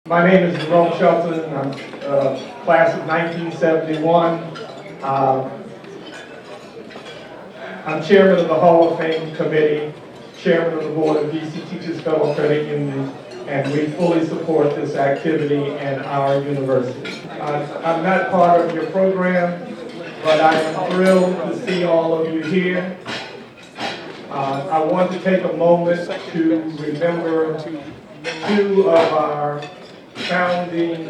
My name is Jerome Shelton. I'm class of 1971. I'm chairman of the Hall of Fame Committee, chairman of the board of DC Teachers Fellow Credit Union, and we fully support this activity in our university. I'm not part of your program, but I am thrilled to see all of you here. I want to take a moment to remember two of our founding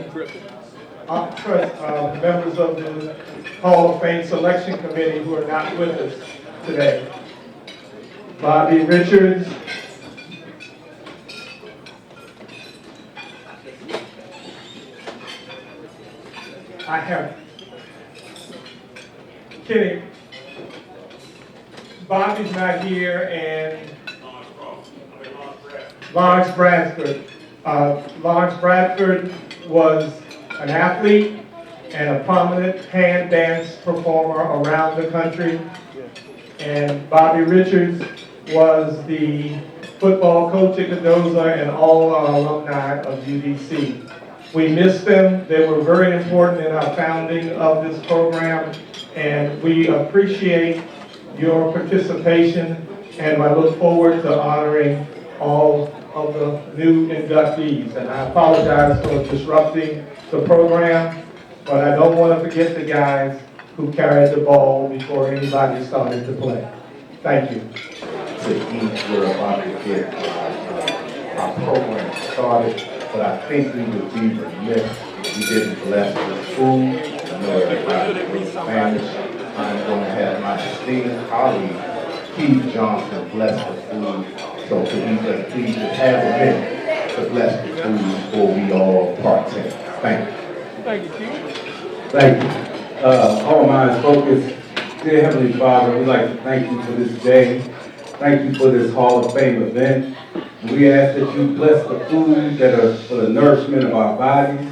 members of the Hall of Fame Selection Committee who are not with us today. Bobby Richards, I have Kenny. Bobby's not here, and Lawrence Bradford. Lawrence Bradford was an athlete and a prominent hand dance performer around the country. And Bobby Richards was the football coach at Cadoza and all our alumni of UDC. We miss them. They were very important in our founding of this program, and we appreciate your participation, and I look forward to honoring all of the new inductees. And I apologize for disrupting the program, but I don't want to forget the guys who carried the ball before anybody started to play. Thank you. To each word about to get our program started, but I think we would be remiss if we didn't bless the food. I know everybody is Spanish. I'm going to have my esteemed colleague, Keith Johnson, bless the food. So could we just please just have a minute to bless the food before we all partake. Thank you. Thank you, Keith. Thank you. All minds focused. Dear Heavenly Father, we'd like to thank you for this day. Thank you for this Hall of Fame event. We ask that you bless the food that are for the nourishment of our bodies.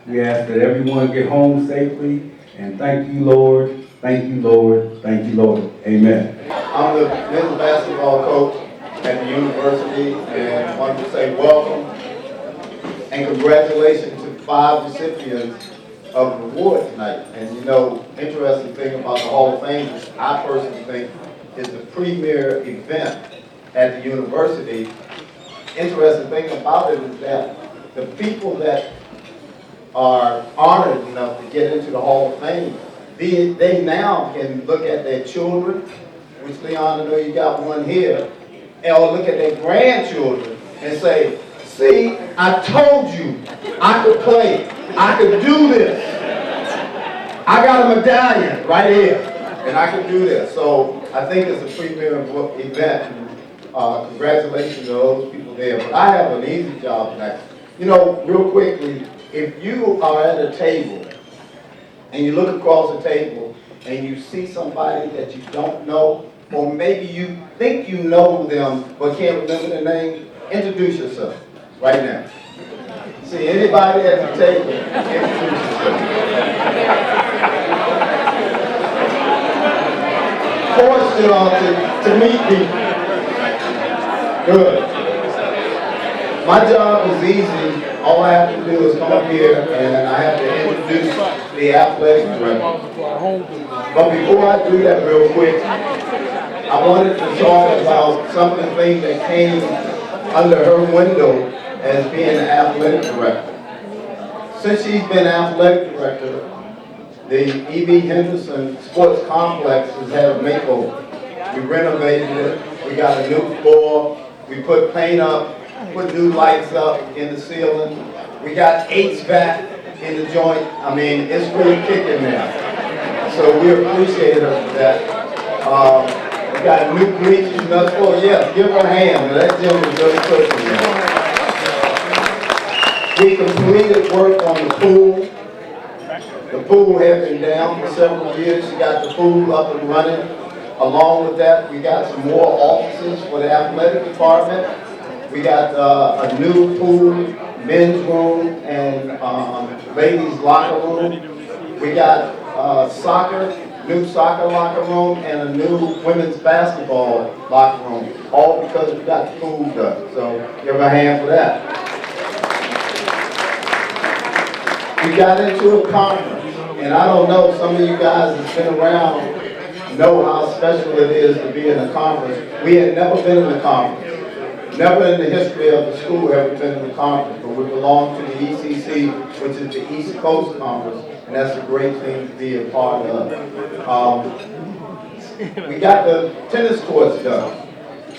We ask that everyone get home safely. And thank you, Lord. Thank you, Lord. Thank you, Lord. Amen. I'm the men's basketball coach at the university, and I want to say welcome and congratulations to 5 recipients of the award tonight. And you know, interesting thing about the Hall of Fame, I personally think is the premier event at the university. Interesting thing about it is that the people that are honored enough to get into the Hall of Fame, they now can look at their children, which Leon, I know you got one here, or look at their grandchildren and say, see, I told you I could play, I could do this. I got a medallion right here, and I could do this. So I think it's a premier event. Congratulations to those people there. But I have an easy job tonight. You know, real quickly, if you are at a table and you look across the table and you see somebody that you don't know, or maybe you think you know them but can't remember their name, introduce yourself right now. See anybody at the table, introduce yourself. Force it on to meet people. Good. My job is easy. All I have to do is come up here and I have to introduce the athletic director. But before I do that real quick, I wanted to talk about some of the things that came under her window as being an athletic director. Since she's been athletic director, the E.B. Henderson Sports Complex has had a makeover. We renovated it, we got a new floor, we put paint up, put new lights up in the ceiling. We got HVAC in the joint. I mean, it's really kicking now. So we appreciate her for that. We got new bleachers and us. Oh yeah, give her a hand. That gym is really cooking now. We completed work on the pool. The pool had been down for several years. We got the pool up and running. Along with that, we got some more offices for the athletic department. We got a new pool, men's room, and ladies' locker room. We got new soccer locker room, and a new women's basketball locker room, all because we got the pool done. So give a hand for that. We got into a conference, and I don't know, some of you guys that's been around know how special it is to be in a conference. We had never been in a conference. Never in the history of the school have we been in a conference, but we belong to the ECC, which is the East Coast Conference, and that's a great thing to be a part of. We got the tennis courts done,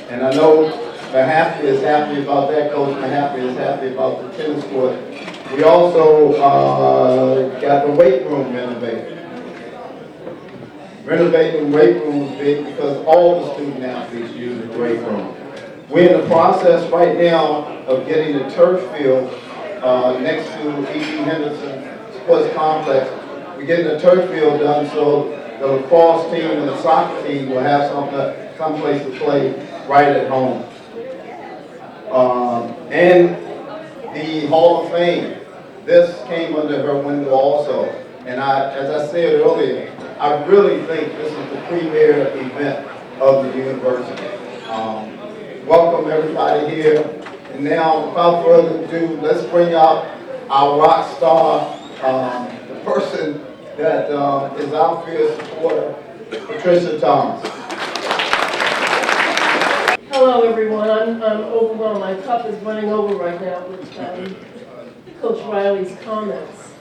and I know Mahaffey is happy about that. Coach Mahaffey is happy about the tennis court. We also got the weight room renovated. Renovating the weight room is big because all the student athletes use the weight room. We're in the process right now of getting the turf field next to E.P. Henderson Sports Complex. We're getting the turf field done so the lacrosse team and the soccer team will have someplace to play right at home. And the Hall of Fame, this came under her window also. And as I said earlier, I really think this is the premier event of the university. Welcome everybody here. And now, without further ado, let's bring out our rock star, the person that is our fierce supporter, Patricia Thomas. Hello, everyone. I'm overwhelmed. My cup is running over right now with Coach Riley's comments.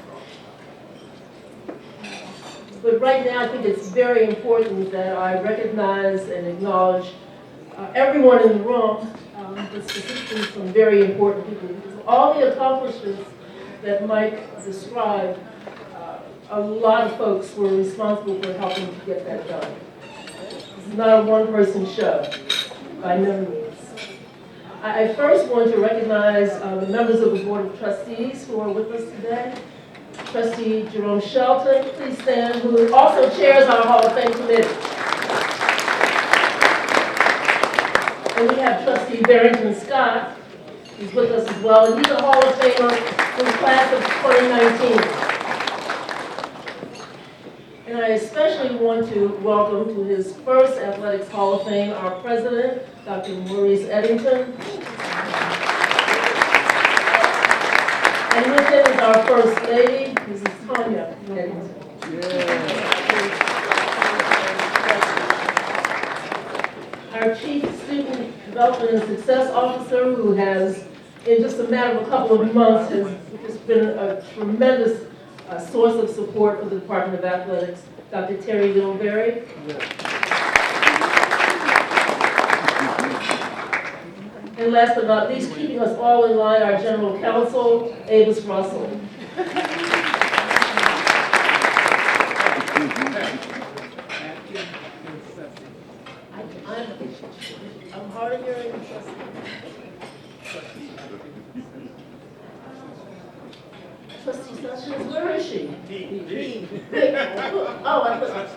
But right now, I think it's very important that I recognize and acknowledge everyone in the room, but specifically some very important people. Because all the accomplishments that Mike described, a lot of folks were responsible for helping to get that done. This is not a one-person show, by no means. I first want to recognize the members of the Board of Trustees who are with us today. Trustee Jerome Shelton, please stand, who also chairs our Hall of Fame committee. And we have Trustee Barrington Scott, who's with us as well, and he's a Hall of Famer from the class of 2019. And I especially want to welcome to his first Athletics Hall of Fame our president, Dr. Maurice Eddington. And with him is our First Lady, Mrs. Tanya Eddington. Our Chief Student Development and Success Officer, who has, in just a matter of a couple of months, has just been a tremendous source of support for the Department of Athletics, Dr. Terry Littleberry. And last but not least, keeping us all in line, our General Counsel, Avis Russell. I'm hard of hearing. Trustee Sessions, where is she? Oh, I thought.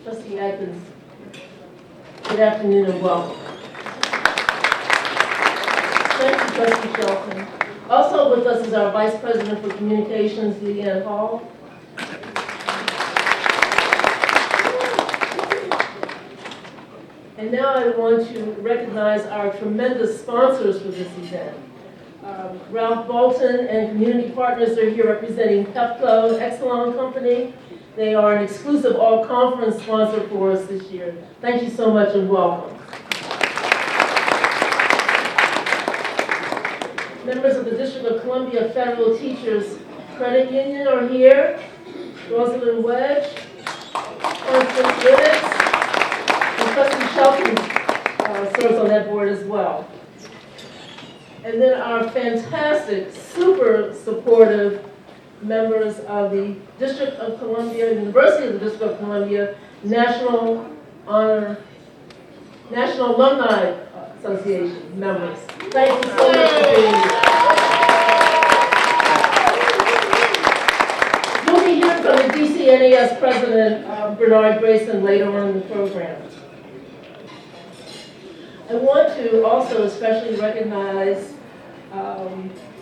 Trustee Atkins, good afternoon and welcome. Thank you, Trustee Shelton. Also with us is our Vice President for Communications, Leanne Hall. And now I want to recognize our tremendous sponsors for this event. Ralph Bolton and community partners are here representing Pepco Exelon Company. They are an exclusive all-conference sponsor for us this year. Thank you so much and welcome. Members of the District of Columbia Federal Teachers Credit Union are here. Rosalind Wedge, Constance Riddix, and Trustee Shelton serves on that board as well. And then our fantastic, super supportive members of the District of Columbia, University of the District of Columbia, National Alumni Association members. Thank you so much for being here. You'll be hearing from the DCNAS President, Bernard Grayson, later on in the program. I want to also especially recognize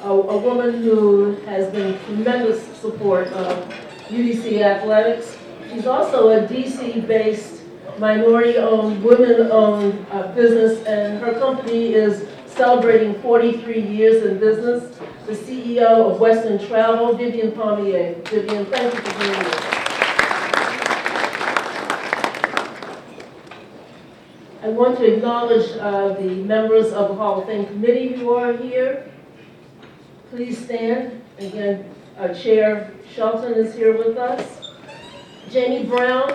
a woman who has been tremendous support of UDC athletics. She's also a DC-based, minority-owned, women-owned business, and her company is celebrating 43 years in business, the CEO of Western Travel, Vivian Pommier. Vivian, thank you for being here. I want to acknowledge the members of the Hall of Fame committee who are here. Please stand. Again, our Chair Shelton is here with us. Jamie Brown,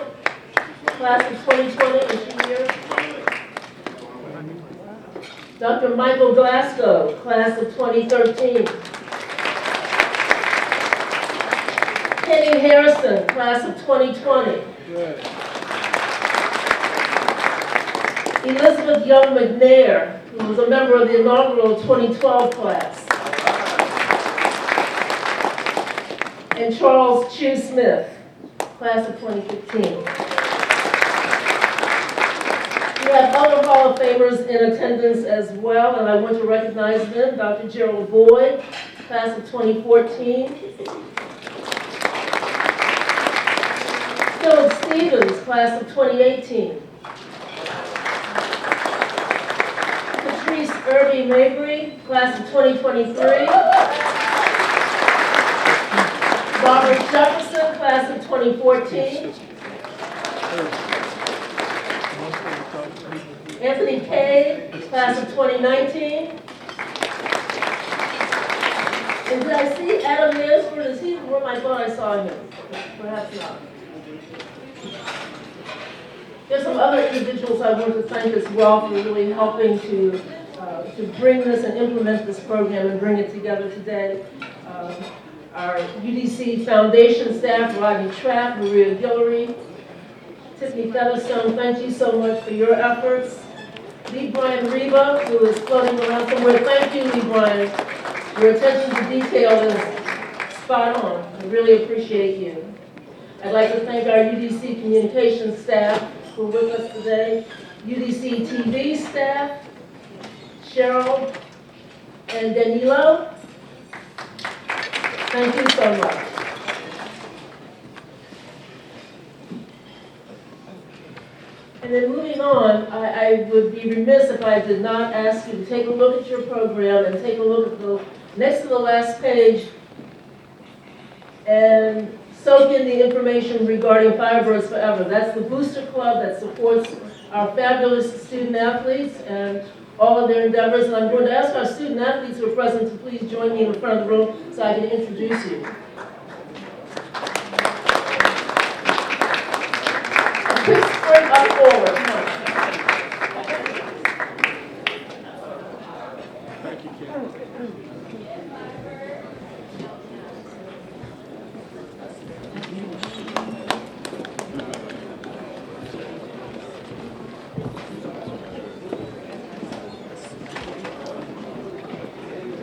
class of 2020, is she here? Dr. Michael Glasgow, class of 2013. Kenny Harrison, class of 2020. Elizabeth Young McNair, who was a member of the inaugural 2012 class. And Charles Chu Smith, class of 2015. We have other Hall of Famers in attendance as well, and I want to recognize them. Dr. Gerald Boyd, class of 2014. Philip Stevens, class of 2018. Patrice Irby Mabry, class of 2023. Robert Jefferson, class of 2014. Anthony Cade, class of 2019. And did I see Adam Mansford? Is he in the room? I thought I saw him. Perhaps not. There's some other individuals I want to thank as well for really helping to bring this and implement this program and bring it together today. Our UDC Foundation staff, Rodney Trapp, Maria Guillory, Tiffany Featherstone, thank you so much for your efforts. Lee Brian Reba, who is floating around somewhere, thank you, Lee Brian. Your attention to detail is spot on. I really appreciate you. I'd like to thank our UDC communications staff who are with us today, UDC TV staff, Cheryl and Danilo. Thank you so much. And then moving on, I would be remiss if I did not ask you to take a look at your program and take a look at the next to the last page and soak in the information regarding Firebirds Forever. That's the booster club that supports our fabulous student athletes and all of their endeavors. And I'm going to ask our student athletes who are present to please join me in the front of the room so I can introduce you. A quick sprint up forward. Come on.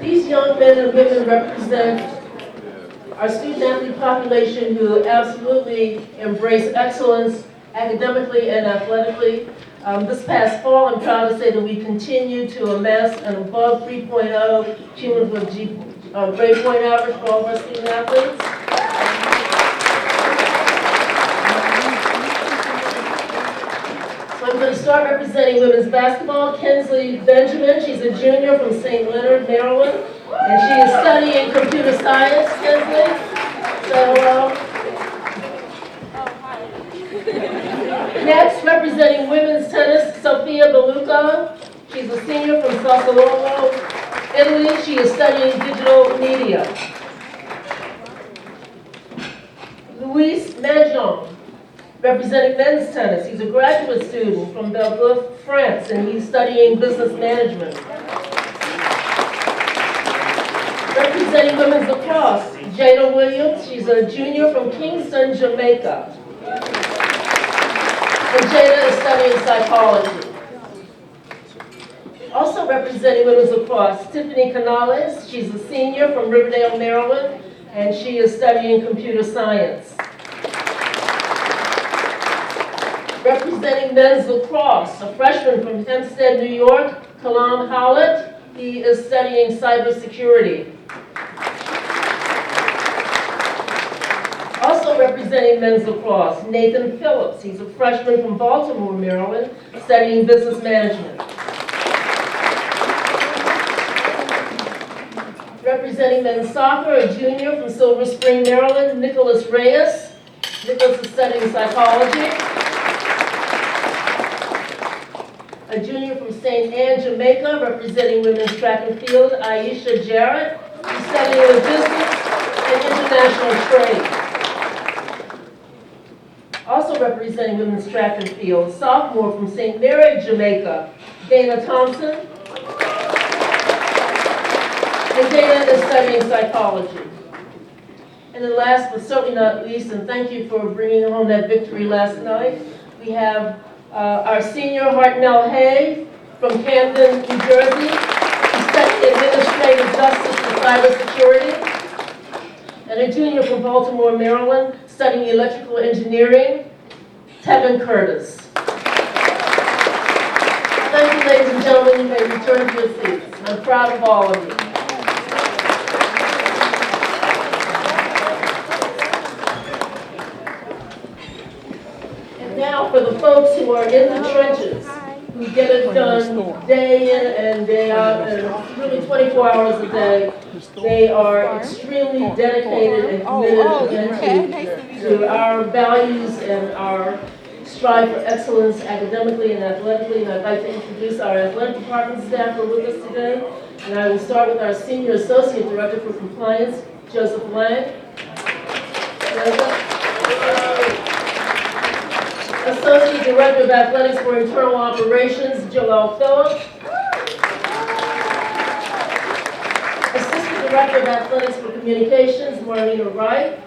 These young men and women represent our student athlete population who absolutely embrace excellence academically and athletically. This past fall, I'm proud to say that we continue to amass an above 3.0 cumulative grade point average for all of our student athletes. So I'm going to start representing women's basketball. Kinsley Benjamin, she's a junior from St. Leonard, Maryland, and she is studying computer science. Kinsley, say hello. Next, representing women's tennis, Sofia Beluca. She's a senior from Sassuolo, Italy. She is studying digital media. Luis Majon, representing men's tennis. He's a graduate student from Belgium, France, and he's studying business management. Representing women's lacrosse, Jada Williams. She's a junior from Kingston, Jamaica. And Jada is studying psychology. Also representing women's lacrosse, Tiffany Canales. She's a senior from Riverdale, Maryland, and she is studying computer science. Representing men's lacrosse, a freshman from Hempstead, New York, Kalam Howlett. He is studying cybersecurity. Also representing men's lacrosse, Nathan Phillips. He's a freshman from Baltimore, Maryland, studying business management. Representing men's soccer, a junior from Silver Spring, Maryland, Nicholas Reyes. Nicholas is studying psychology. A junior from St. Anne, Jamaica, representing women's track and field, Aisha Jarrett, who's studying business and international trade. Also representing women's track and field, sophomore from St. Mary, Jamaica, Dana Thompson. And Dana is studying psychology. And then last but certainly not least, and thank you for bringing home that victory last night, we have our senior Hartnell Hay from Camden, New Jersey. He's studying administrative justice and cybersecurity. And a junior from Baltimore, Maryland, studying electrical engineering, Tevin Curtis. Thank you, ladies and gentlemen. You may return to your seats. I'm proud of all of you. And now for the folks who are in the trenches, who get it done day in and day out, and really 24 hours a day. They are extremely dedicated and committed to our values and our strive for excellence academically and athletically. And I'd like to introduce our athletic department staff who are with us today. And I will start with our Senior Associate Director for Compliance, Joseph Lang. Associate Director of Athletics for Internal Operations, Joel Phillips. Assistant Director of Athletics for Communications, Marlena Wright.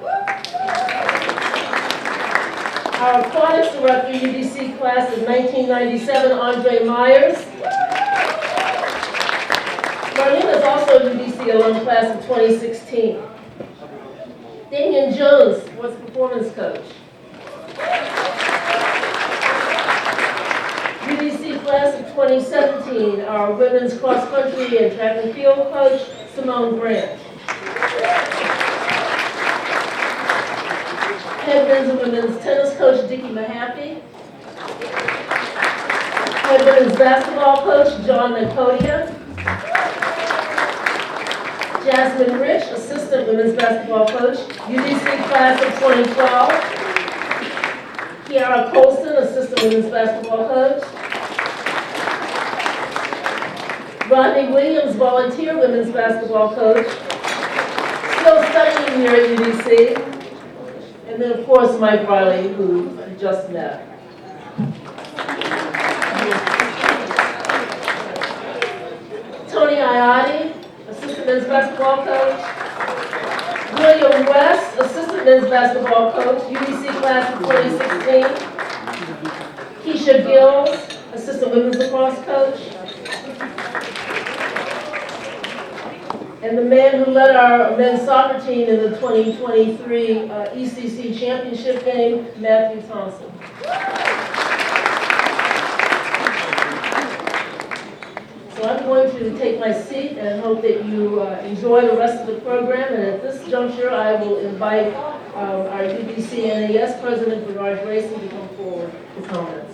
Our Aquatics Director, UDC class of 1997, Andre Myers. Marlena is also a UDC alum class of 2016. Damian Jones was performance coach. UDC class of 2017, our women's cross country and track and field coach, Simone Grant. Head men's and women's tennis coach, Dickie Mahaffey. Head women's basketball coach, John Nakodia. Jasmine Rich, assistant women's basketball coach, UDC class of 2012. Kiara Colston, assistant women's basketball coach. Rodney Williams, volunteer women's basketball coach. Still studying here at UDC. And then, of course, Mike Riley, who I just met. Tony Iotti, assistant men's basketball coach. William West, assistant men's basketball coach, UDC class of 2016. Keisha Gills, assistant women's lacrosse coach. And the man who led our men's soccer team in the 2023 ECC championship game, Matthew Thompson. So I'm going to take my seat and hope that you enjoy the rest of the program. And at this juncture, I will invite our UDC NAS President, Bernard Grayson, to come forward with comments.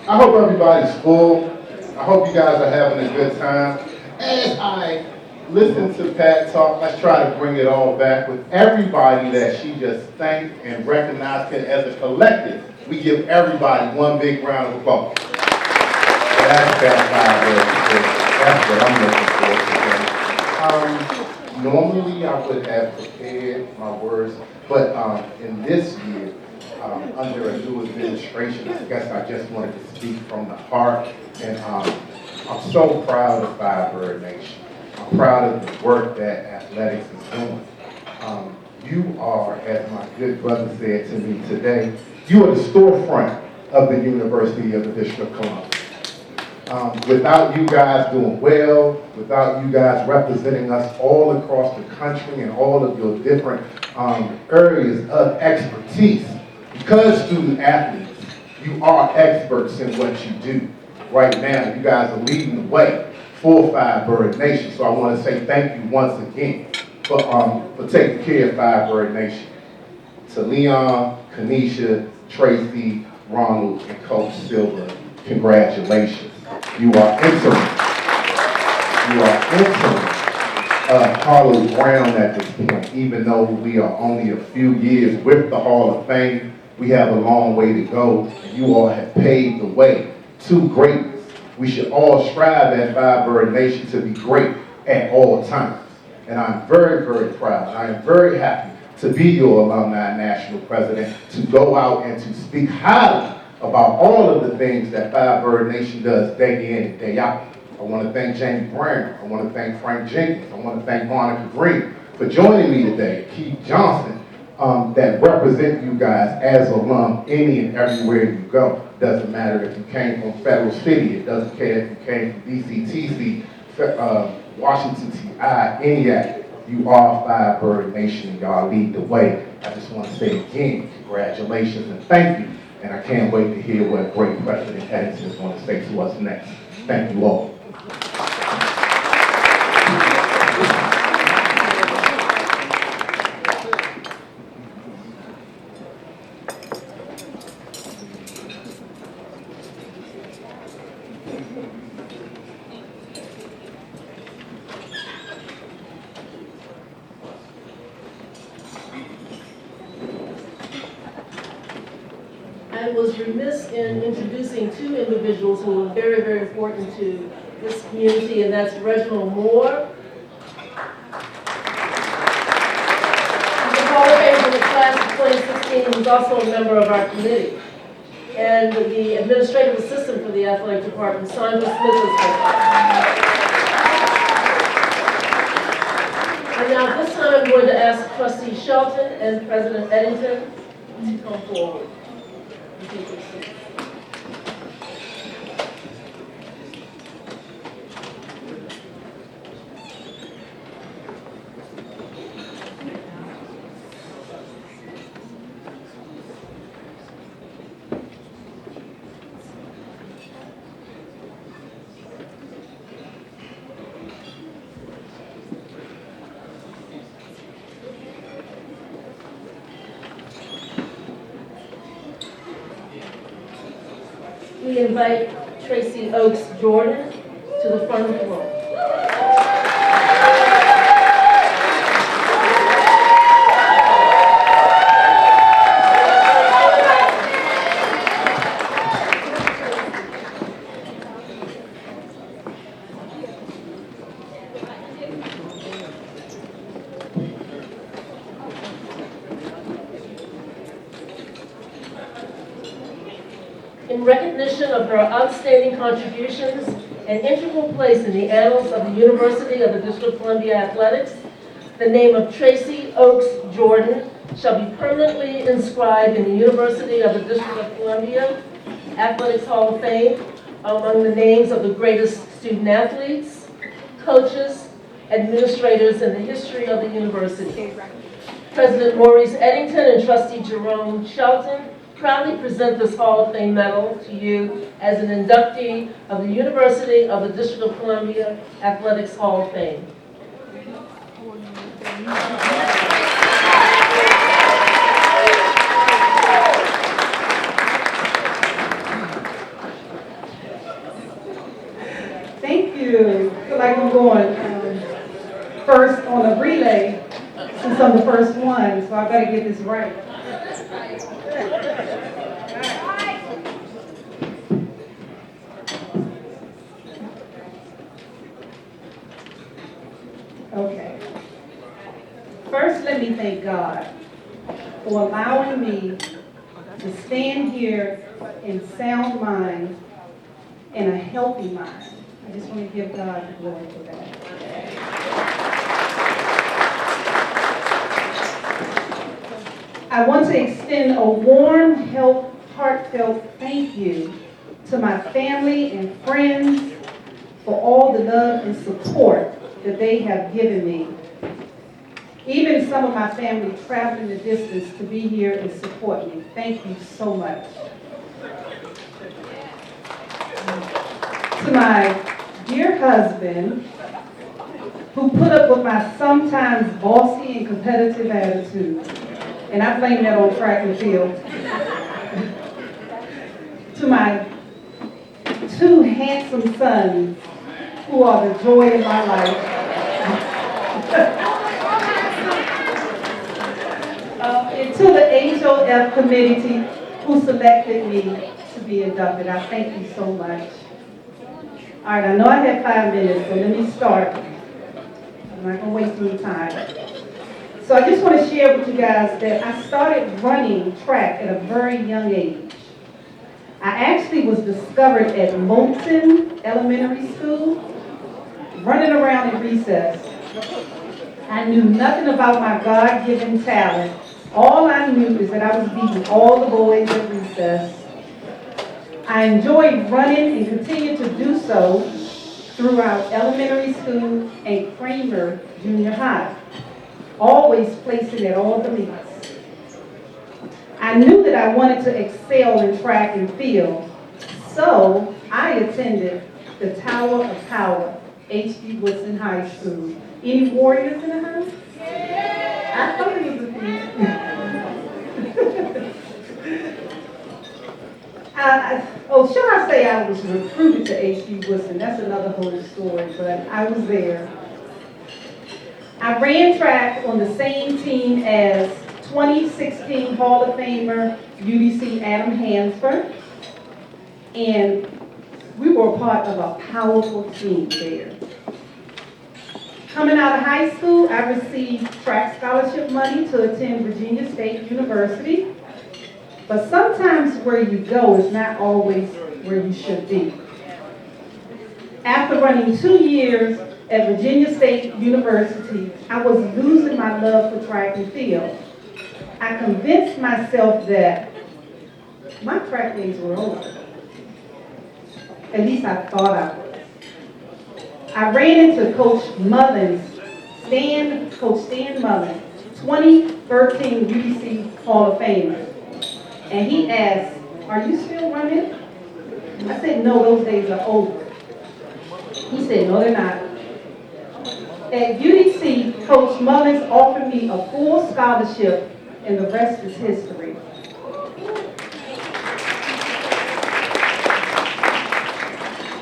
I hope everybody's full. I hope you guys are having a good time. As I listen to Pat talk, let's try to bring it all back with everybody that she just thanked and recognized. As a collective, we give everybody one big round of applause. That's what I'm looking for today. Normally I would have prepared my words, but in this year, under a new administration, I guess I just wanted to speak from the heart. And I'm so proud of Firebird Nation. I'm proud of the work that athletics is doing. You are, as my good brother said to me today, you are the storefront of the University of the District of Columbia. Without you guys doing well, without you guys representing us all across the country and all of your different areas of expertise, because student athletes, you are experts in what you do. Right now, you guys are leading the way for Firebird Nation. So I want to say thank you once again. for taking care of Firebird Nation. To Leon, Kanisha, Tracy, Ronald, and Coach Silver, congratulations. You are entering Harlow Brown at this point. Even though we are only a few years with the Hall of Fame, we have a long way to go, and you all have paved the way to greatness. We should all strive at Firebird Nation to be great at all times. And I'm very, very proud. I am very happy to be your alumni national president, to go out and to speak highly about all of the things that Firebird Nation does day in and day out. I want to thank Jamie Brown. I want to thank Frank Jenkins. I want to thank Monica Green for joining me today. Keith Johnson, that represent you guys as alum any and everywhere you go. Doesn't matter if you came from Federal City. It doesn't care if you came from DCTC, Washington TI, ENIAC. You are Firebird Nation. Y'all lead the way. I just want to say again, congratulations and thank you. And I can't wait to hear what great President Edison is going to say to us next. Thank you all. I was remiss in introducing two individuals who are very, very important to this community, and that's Reginald Moore. He's a Hall of Famer in the class of 2016. He's also a member of our committee. And the administrative assistant for the athletic department, Sandra Smith, is with us. And now this time I'm going to ask Trustee Shelton and President Eddington to come forward. We invite Tracy Oaks Jordan to the front of the room. In recognition of her outstanding contributions and integral place in the annals of the University of the District of Columbia Athletics, the name of Tracy Oaks Jordan shall be permanently inscribed in the University of the District of Columbia Athletics Hall of Fame among the names of the greatest student athletes, coaches, administrators in the history of the university. President Maurice Eddington and Trustee Jerome Shelton proudly present this Hall of Fame medal to you as an inductee of the University of the District of Columbia Athletics Hall of Fame. Thank you. I feel like I'm going first on a relay since I'm the first one, so I better get this right. Okay. First, let me thank God for allowing me to stand here in sound mind and a healthy mind. I just want to give God the glory for that. I want to extend a warm, heartfelt thank you to my family and friends for all the love and support that they have given me. Even some of my family traveling the distance to be here and support me. Thank you so much. To my dear husband, who put up with my sometimes bossy and competitive attitude. And I blame that on track and field. To my two handsome sons, who are the joy of my life. And to the HOF committee who selected me to be inducted, I thank you so much. All right, I know I have 5 minutes, so let me start. I'm not gonna waste any time. So I just want to share with you guys that I started running track at a very young age. I actually was discovered at Moulton Elementary School, running around in recess. I knew nothing about my God-given talent. All I knew is that I was beating all the boys at recess. I enjoyed running and continue to do so throughout elementary school and Kramer Junior High, always placing at all the meets. I knew that I wanted to excel in track and field, so I attended the Tower of Power, H.D. Woodson High School. Any warriors in the house? I thought it was a few. Should I say I was recruited to H.D. Woodson? That's another whole story, but I was there. I ran track on the same team as 2016 Hall of Famer UDC Adam Hansford, and we were a part of a powerful team there. Coming out of high school, I received track scholarship money to attend Virginia State University, but sometimes where you go is not always where you should be. After running 2 years at Virginia State University, I was losing my love for track and field. I convinced myself that my track days were over. At least I thought I was. I ran into Coach Stan Mullins, 2013 UDC Hall of Famer. And he asked, "Are you still running?" I said, "No, those days are over." He said, "No, they're not." At UDC, Coach Mullins offered me a full scholarship, and the rest is history.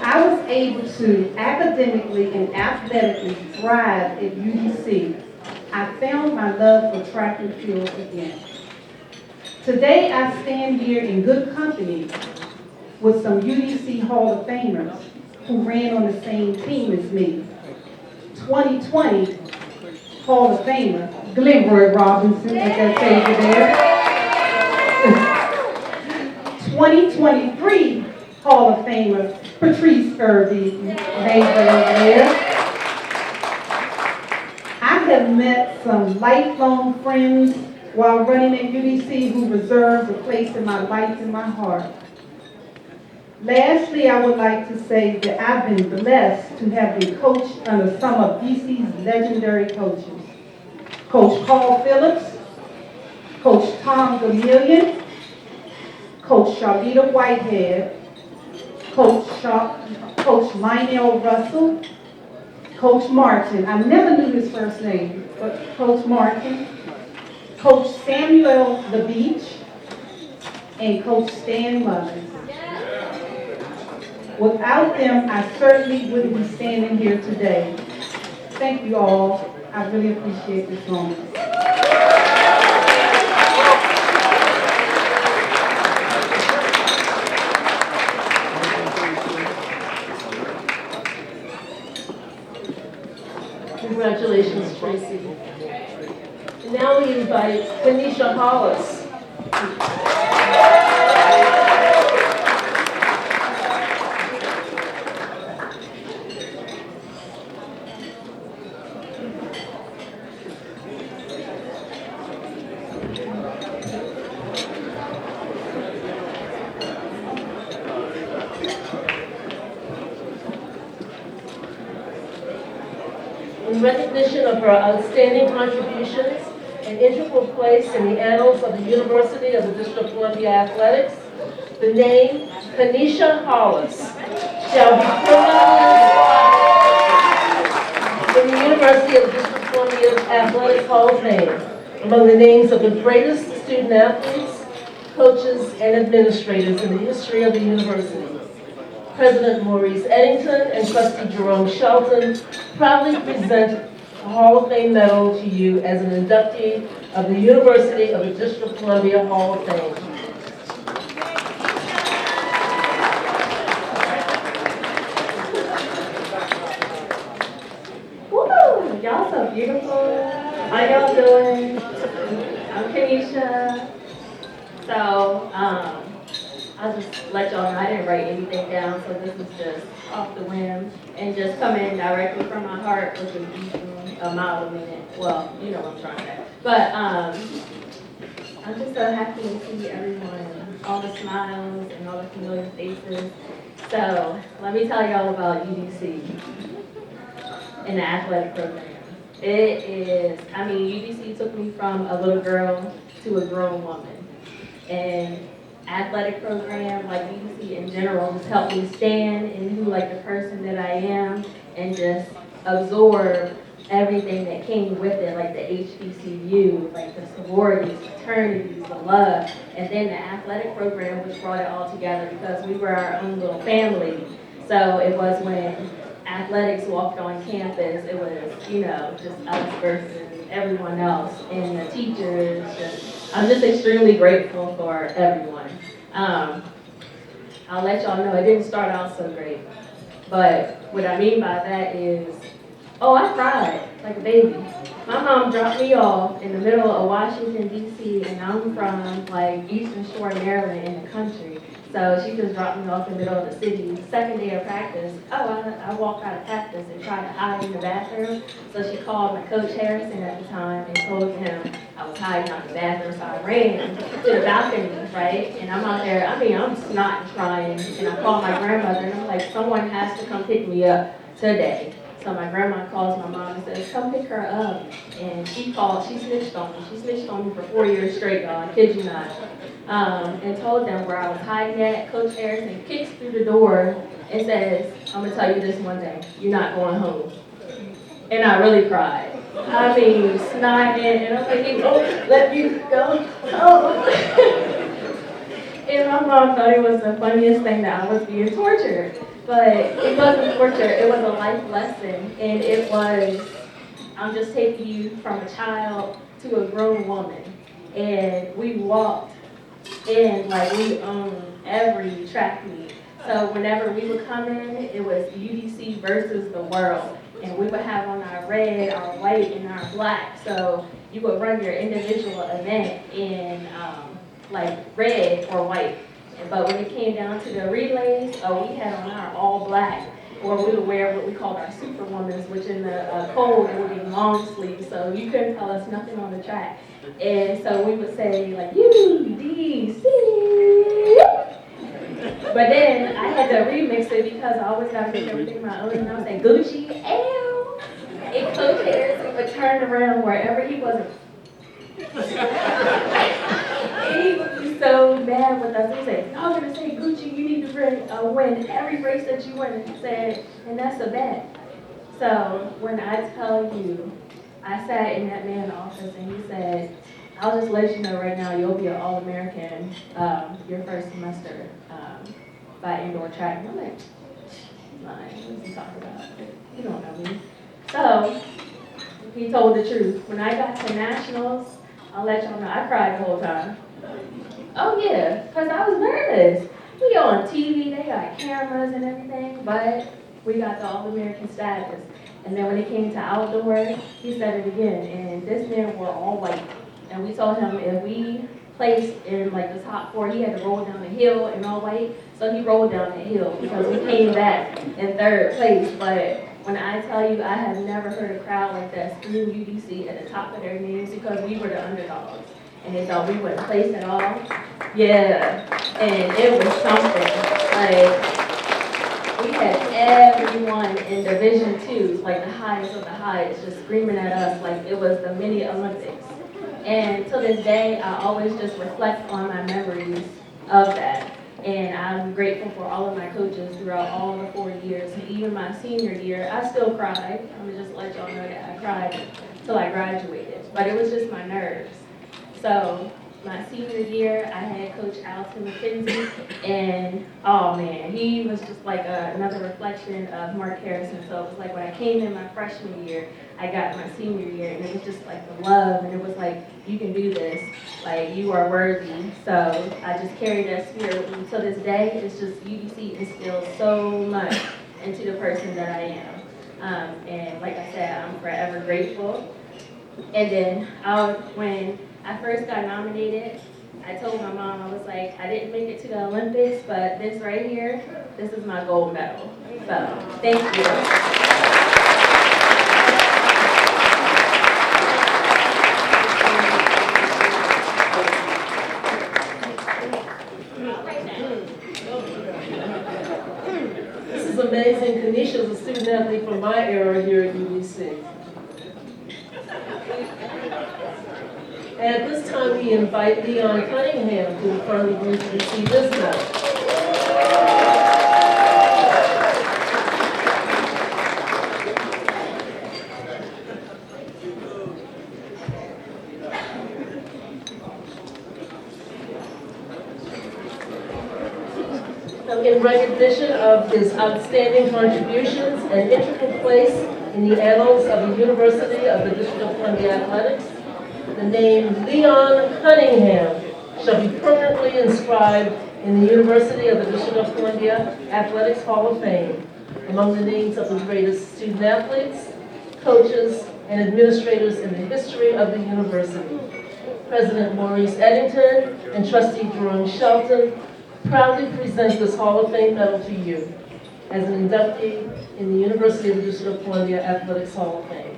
I was able to academically and athletically thrive at UDC. I found my love for track and field again. Today, I stand here in good company with some UDC Hall of Famers who ran on the same team as me. 2020 Hall of Famer, Glenroy Robinson, at that table there. 2023 Hall of Famer, Patrice Irby, neighbor over there. I have met some lifelong friends while running at UDC who reserves a place in my life and my heart. Lastly, I would like to say that I've been blessed to have been coached under some of DC's legendary coaches. Coach Carl Phillips, Coach Tom Gamillion, Coach Charlita Whitehead, Coach Lionel Russell, Coach Martin. I never knew his first name, but Coach Martin, Coach Samuel LaBeach, and Coach Stan Mullins. Without them, I certainly wouldn't be standing here today. Thank you all. I really appreciate this moment. Congratulations, Tracy. And now we invite Kanisha Hollis. In recognition of her outstanding contributions and integral place in the annals of the University of the District of Columbia Athletics, the name Kanisha Hollis shall be permanently in the University Hall of Fame among the names of the greatest student athletes, coaches, and administrators in the history of the university. President Maurice Eddington and Trustee Jerome Shelton proudly present a Hall of Fame medal to you as an inductee of the University of the District of Columbia Hall of Fame. Woo! Y'all so beautiful. How y'all doing? I'm Kenisha. So, I'll just let y'all know I didn't write anything down, so this is just off the whim and just coming directly from my heart with a mile a minute. Well, you know what I'm trying to say. But I'm just so happy to see everyone, all the smiles and all the familiar faces. So let me tell y'all about UDC and the athletic program. It is, UDC took me from a little girl to a grown woman. And athletic program, like UDC in general, just helped me stand into like the person that I am and just absorb everything that came with it, like the HBCU, like the sororities, fraternities, the love, and then the athletic program, which brought it all together because we were our own little family. So it was when athletics walked on campus, it was, just us versus everyone else, and the teachers. I'm just extremely grateful for everyone. I'll let y'all know it didn't start out so great, but what I mean by that is, I cried like a baby. My mom dropped me off in the middle of Washington, D.C., and I'm from like Eastern Shore, Maryland, in the country. So she just dropped me off in the middle of the city. Second day of practice, I walked out of practice and tried to hide in the bathroom. So she called my coach Harrison at the time and told him I was hiding out in the bathroom. So I ran to the balcony, right? And I'm out there, I'm snotting, crying. And I called my grandmother and I'm like, someone has to come pick me up today. So my grandma calls my mom and says, come pick her up. And she snitched on me. She snitched on me for 4 years straight, y'all, I kid you not. And told them where I was hiding at. Coach Harrison kicks through the door and says, I'm gonna tell you this one thing, you're not going home. And I really cried. Snotting, and I'm like, let me go home. And my mom thought it was the funniest thing that I was being tortured. But it wasn't torture, it was a life lesson. And it was, I'm just taking you from a child to a grown woman. And we walked in like we owned every track meet. So whenever we would come in, it was UDC versus the world. And we would have on our red, our white, and our black. So you would run your individual event in like red or white. But when it came down to the relays, we had on our all black, or we would wear what we called our superwomans, which in the cold it would be long sleeves, so you couldn't tell us nothing on the track. And so we would say like UDC. But then I had to remix it because I always got to make everything my own, and I was like Gucci, ew. And Coach Harrison would turn around wherever he was. And he would be so mad with us. He said, I'm going to say, Gucci, you need to win every race that you win. And he said, and that's a bet. So when I tell you, I sat in that man's office and he said, I'll just let you know right now, you'll be an All-American your first semester by indoor track. And I'm like, he's lying. What is he talking about? You don't know me. So he told the truth. When I got to nationals, I'll let y'all know, I cried the whole time. Oh yeah, because I was nervous. We on TV, they got cameras and everything, but we got the All-American status. And then when it came to outdoor, he said it again, and this man wore all white. And we told him if we placed in like the top 4, he had to roll down the hill in all white. So he rolled down the hill because we came back in 3rd place. But when I tell you, I have never heard a crowd like that scream UDC at the top of their names because we were the underdogs. And they thought we wouldn't place at all. Yeah, and it was something. Like, we had everyone in Division II, like the highest of the highest, just screaming at us like it was the mini Olympics. And to this day, I always just reflect on my memories of that. And I'm grateful for all of my coaches throughout all the 4 years. And even my senior year, I still cried. I'm gonna just let y'all know that I cried till I graduated, but it was just my nerves. So my senior year, I had Coach Alton McKenzie, and oh man, he was just like another reflection of Mark Harrison. So it was like when I came in my freshman year, I got my senior year, and it was just like the love, and it was like, you can do this, like you are worthy. So I just carried that spirit with me till this day. It's just UDC instills so much into the person that I am. And like I said, I'm forever grateful. And then when I first got nominated, I told my mom, I was like, I didn't make it to the Olympics, but this right here, this is my gold medal. So, thank you. This is amazing. Kanisha is a student athlete from my era here at UDC. And at this time, we invite Leon Cunningham to the front of the room to receive this medal. In recognition of his outstanding contributions and integral place in the annals of the University of the District of Columbia Athletics, the name Leon Cunningham shall be permanently inscribed in the University of the District of Columbia Athletics Hall of Fame among the names of the greatest student athletes, coaches, and administrators in the history of the university. President Maurice Eddington and Trustee Jerome Shelton proudly present this Hall of Fame medal to you as an inductee in the University of the District of Columbia Athletics Hall of Fame.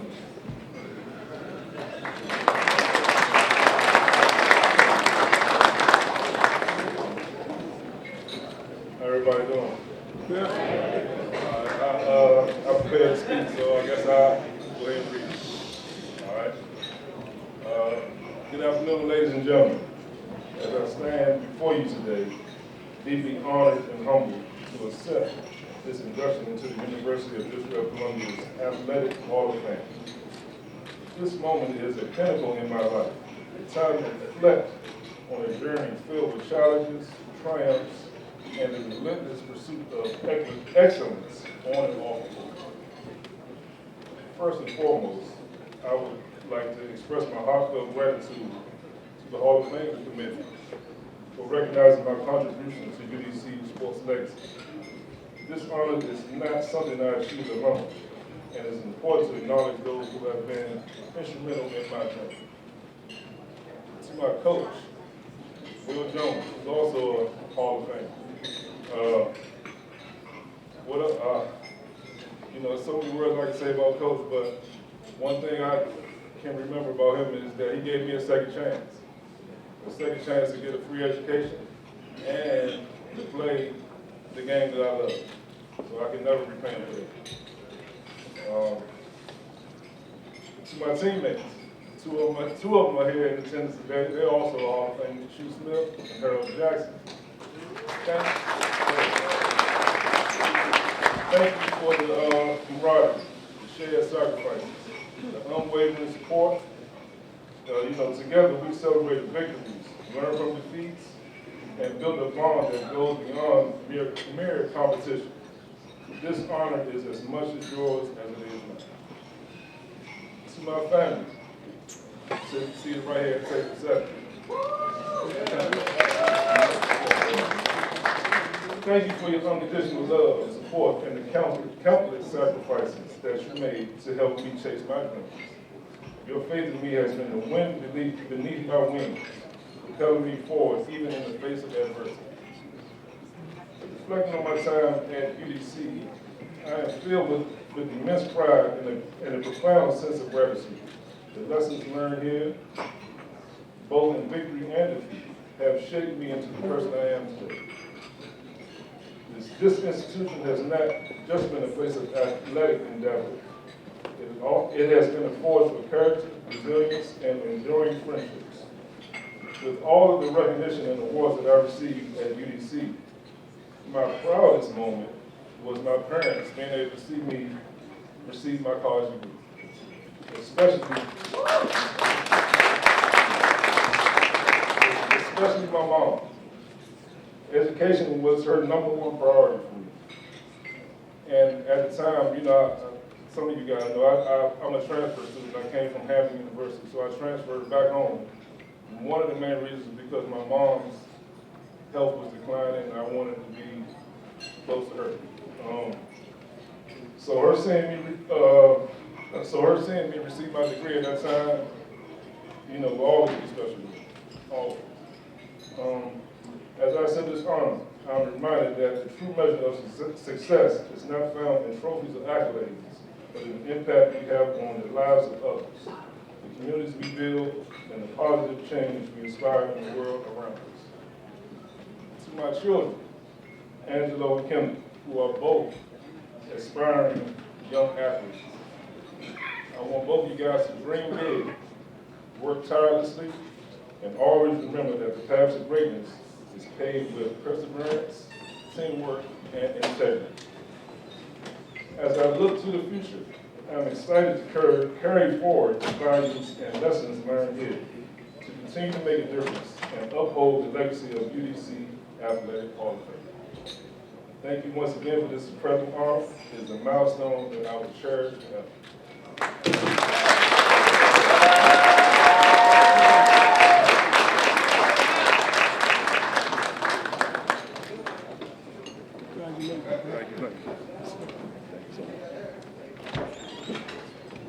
How everybody doing? Good. I prepared to speak, so I guess I'll go ahead and read it. All right. Good afternoon, ladies and gentlemen. As I stand before you today, deeply honored and humbled to accept this induction into the University of District of Columbia's Athletic Hall of Fame. This moment is a pinnacle in my life, a time to reflect on a journey filled with challenges, triumphs, and the relentless pursuit of excellence on and off the court. First and foremost, I would like to express my heartfelt gratitude to the Hall of Fame Committee for recognizing my contribution to UDC sports legacy. This honor is not something I achieved alone, and it's important to acknowledge those who have been instrumental in my journey. To my coach, Will Jones, who's also a Hall of Fame. So many words I can say about Coach, but one thing I can remember about him is that he gave me a second chance to get a free education and to play the game that I love. So I can never repay him for that. To my teammates, two of them are here in attendance today. They're also Hall of Fame, Shu Smith and Harold Jackson. Thank you for the camaraderie, the shared sacrifices, the unwavering support. Together we celebrated victories, learned from defeats, and built a bond that goes beyond mere competition. This honor is as much as yours as it is mine. To my family, see it right here at table 7. Thank you for your unconditional love and support and the countless sacrifices that you made to help me chase my dreams. Your faith in me has been the wind beneath my wings, propelling me forward even in the face of adversity. Reflecting on my time at UDC, I am filled with immense pride and a profound sense of gratitude. The lessons learned here, both in victory and defeat, have shaped me into the person I am today. This institution has not just been a place of athletic endeavor. It has been a force for character, resilience, and enduring friendships. With all of the recognition and awards that I received at UDC, my proudest moment was my parents being able to see me receive my college degree. especially my mom. Education was her #1 priority for me. And at the time, you know, some of you guys know, I'm a transfer student. I came from Hampton University, so I transferred back home. And one of the main reasons is because my mom's health was declining, and I wanted to be close to her. So her seeing me receive my degree at that time, you know, will always be special to me. Always. As I said this honor, I'm reminded that the true measure of success is not found in trophies or accolades, but in the impact we have on the lives of others, the communities we build, and the positive change we inspire in the world around us. To my children, Angelo and Kim, who are both aspiring young athletes, I want both of you guys to dream big, work tirelessly, and always remember that the path to greatness is paved with perseverance, teamwork, and integrity. As I look to the future, I'm excited to carry forward the values and lessons learned here, to continue to make a difference and uphold the legacy of UDC Athletic Hall of Fame. Thank you once again for this incredible honor. It is a milestone that I will cherish forever.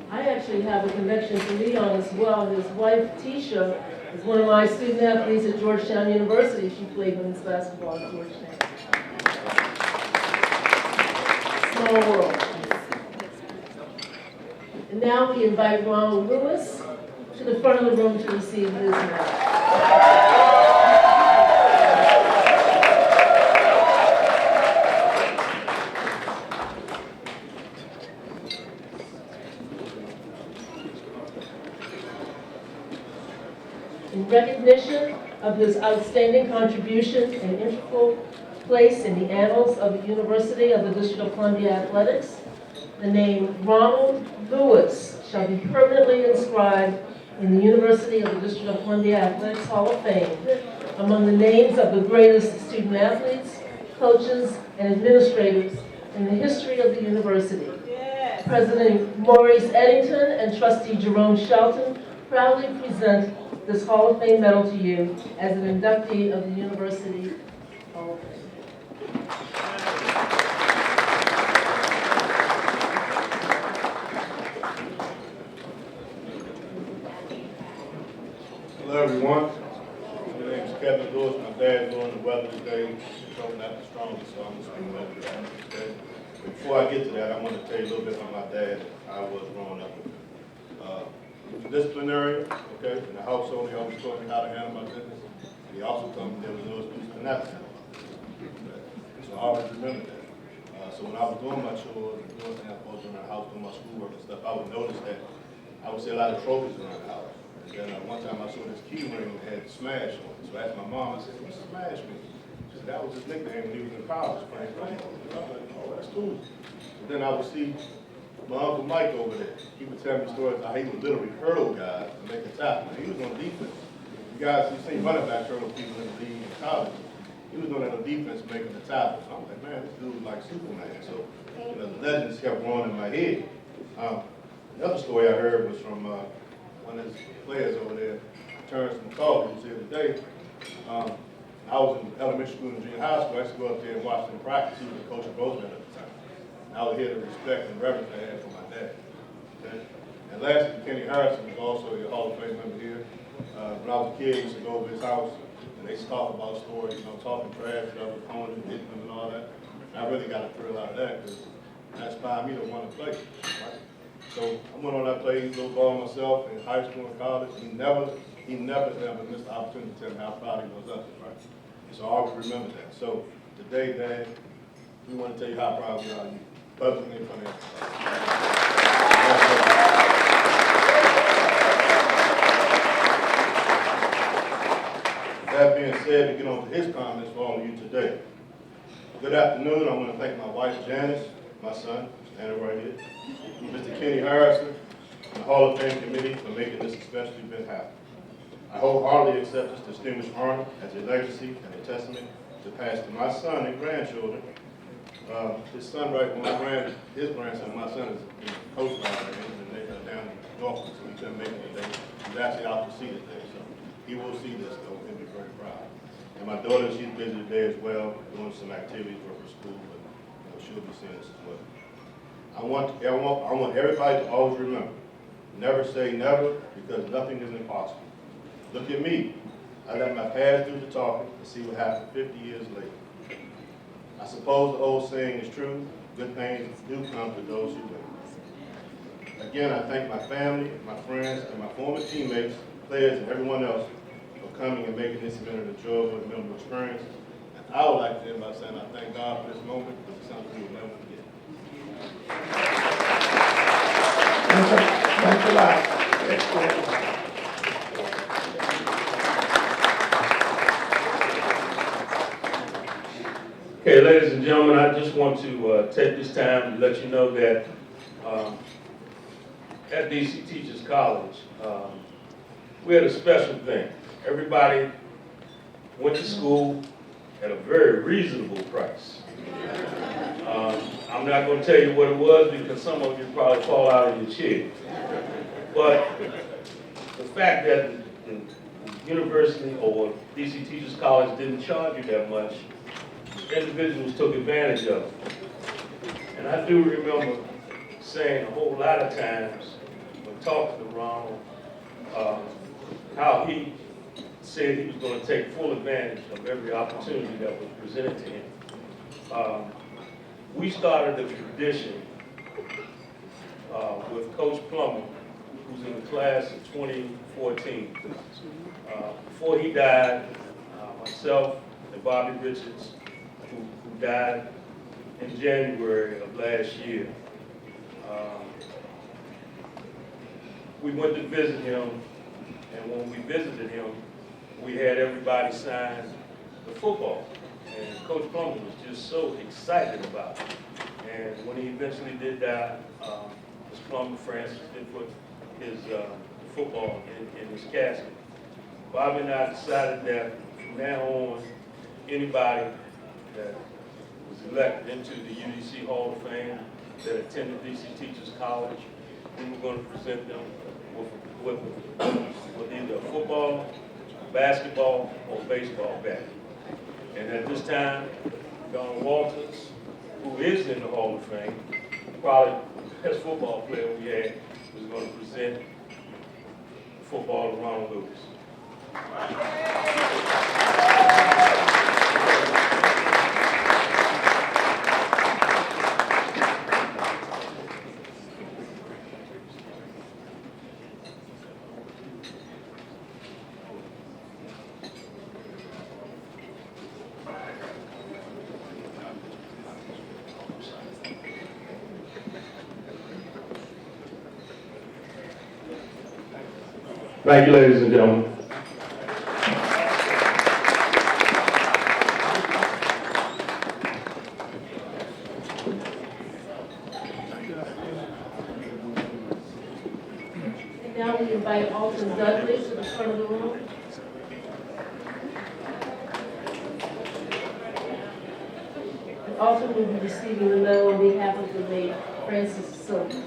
I actually have a connection to Leon as well. His wife, Tisha, is one of my student athletes at Georgetown University. She played women's basketball at Georgetown. Small world. And now we invite Ronald Lewis to the front of the room to receive his medal. In recognition of his outstanding contribution and integral place in the annals of the University of the District of Columbia Athletics, the name Ronald Lewis shall be permanently inscribed in the University of the District of Columbia Athletics Hall of Fame among the names of the greatest student athletes, coaches, and administrators in the history of the university. Yes. President Maurice Eddington and Trustee Jerome Shelton proudly present this Hall of Fame medal to you as an inductee of the University Hall of Fame. Hello everyone, my name is Kevin Lewis. My dad's on the weather today. It's not the strongest, so I'm just going to let that today. Before I get to that, I want to tell you a little bit about my dad. I was growing up with him. He was disciplinary, okay, in the household. He always taught me how to handle my business. And he also told me there was no excuse for not to handle my business. Okay? So I always remember that. So when I was doing my chores and doing things I was supposed to do around the house, doing my schoolwork and stuff, I would notice that I would see a lot of trophies around the house. And then one time I saw this key ring that had Smash on it. So I asked my mom, I said, what's Smash mean? She said, that was his nickname when he was in college, playing football. I was like, oh, that's cool. And then I would see my Uncle Mike over there. He would tell me stories how he would literally hurdle guys to make a tackle. He was on defense. You guys, you've seen running back hurdle people in the league in college. He was doing that on defense making the tackle. So I'm like, man, this dude was like Superman. So, you know, the legends kept growing in my head. Another story I heard was from one of his players over there, Terrence McCall, who was here today. I was in elementary school and junior high school. I used to go up there and watch them practice. He was the coach of Roosevelt at the time. And I was here to respect and reverence I had for my dad. Okay? And lastly, Kenny Harrison was also a Hall of Fame member here. When I was a kid, I used to go over his house, and they used to talk about stories, you know, talking trash to other opponents, hitting them and all that. And I really got a thrill out of that, because that inspired me to want to play. Right? So I went on, I played a little ball myself in high school and college. He never missed the opportunity to tell me how proud he was of it, right? So I always remember that. So today, Dad, we want to tell you how proud we are of you, publicly and financially. That being said, to get on to his comments for all of you today. Good afternoon. I want to thank my wife, Janice, my son, standing right here, Mr. Kenny Harrison, my Hall of Fame committee for making this special event happen. I wholeheartedly accept this distinguished honor as a legacy and a testament to pass to my son and grandchildren. His son, his grandson, my son is coached by him, and they are down in Norfolk, so he couldn't make it today. He's actually out to see it there, so he will see this though, he'll be very proud. And my daughter, she's busy today as well, doing some activities for her school, but she'll be seeing this as well. I want everybody to always remember, never say never, because nothing is impossible. Look at me. I let my past do the talking and see what happened 50 years later. I suppose the old saying is true, good things do come to those who wait. Again, I thank my family, my friends, and my former teammates, players, and everyone else for coming and making this event an enjoyable and memorable experience. And I would like to end by saying I thank God for this moment, because it's something we will never forget. Thanks a lot. Excellent. Okay, ladies and gentlemen, I just want to take this time to let you know that at DC Teachers College, we had a special thing. Everybody went to school at a very reasonable price. I'm not going to tell you what it was because some of you probably fall out of your chair. But the fact that the university or DC Teachers College didn't charge you that much, individuals took advantage of it. And I do remember saying a whole lot of times when talking to Ronald, how he said he was going to take full advantage of every opportunity that was presented to him. We started a tradition with Coach Plummer, who's in the class of 2014. Before he died, myself and Bobby Richards, who died in January of last year, we went to visit him, and when we visited him, we had everybody sign the football. And Coach Plummer was just so excited about it. And when he eventually did die, Ms. Plummer, Francis, did put his football in his casket. Bobby and I decided that from now on, anybody that was elected into the UDC Hall of Fame that attended DC Teachers College, we were going to present them with either a football, basketball, or baseball bat. And at this time, Donald Walters, who is in the Hall of Fame, probably the best football player we had, was going to present football to Ronald Lewis. Thank you, ladies and gentlemen. And now we invite Alton Dudley to the front of the room. And Alton will be receiving the medal on behalf of the late Francis Silver.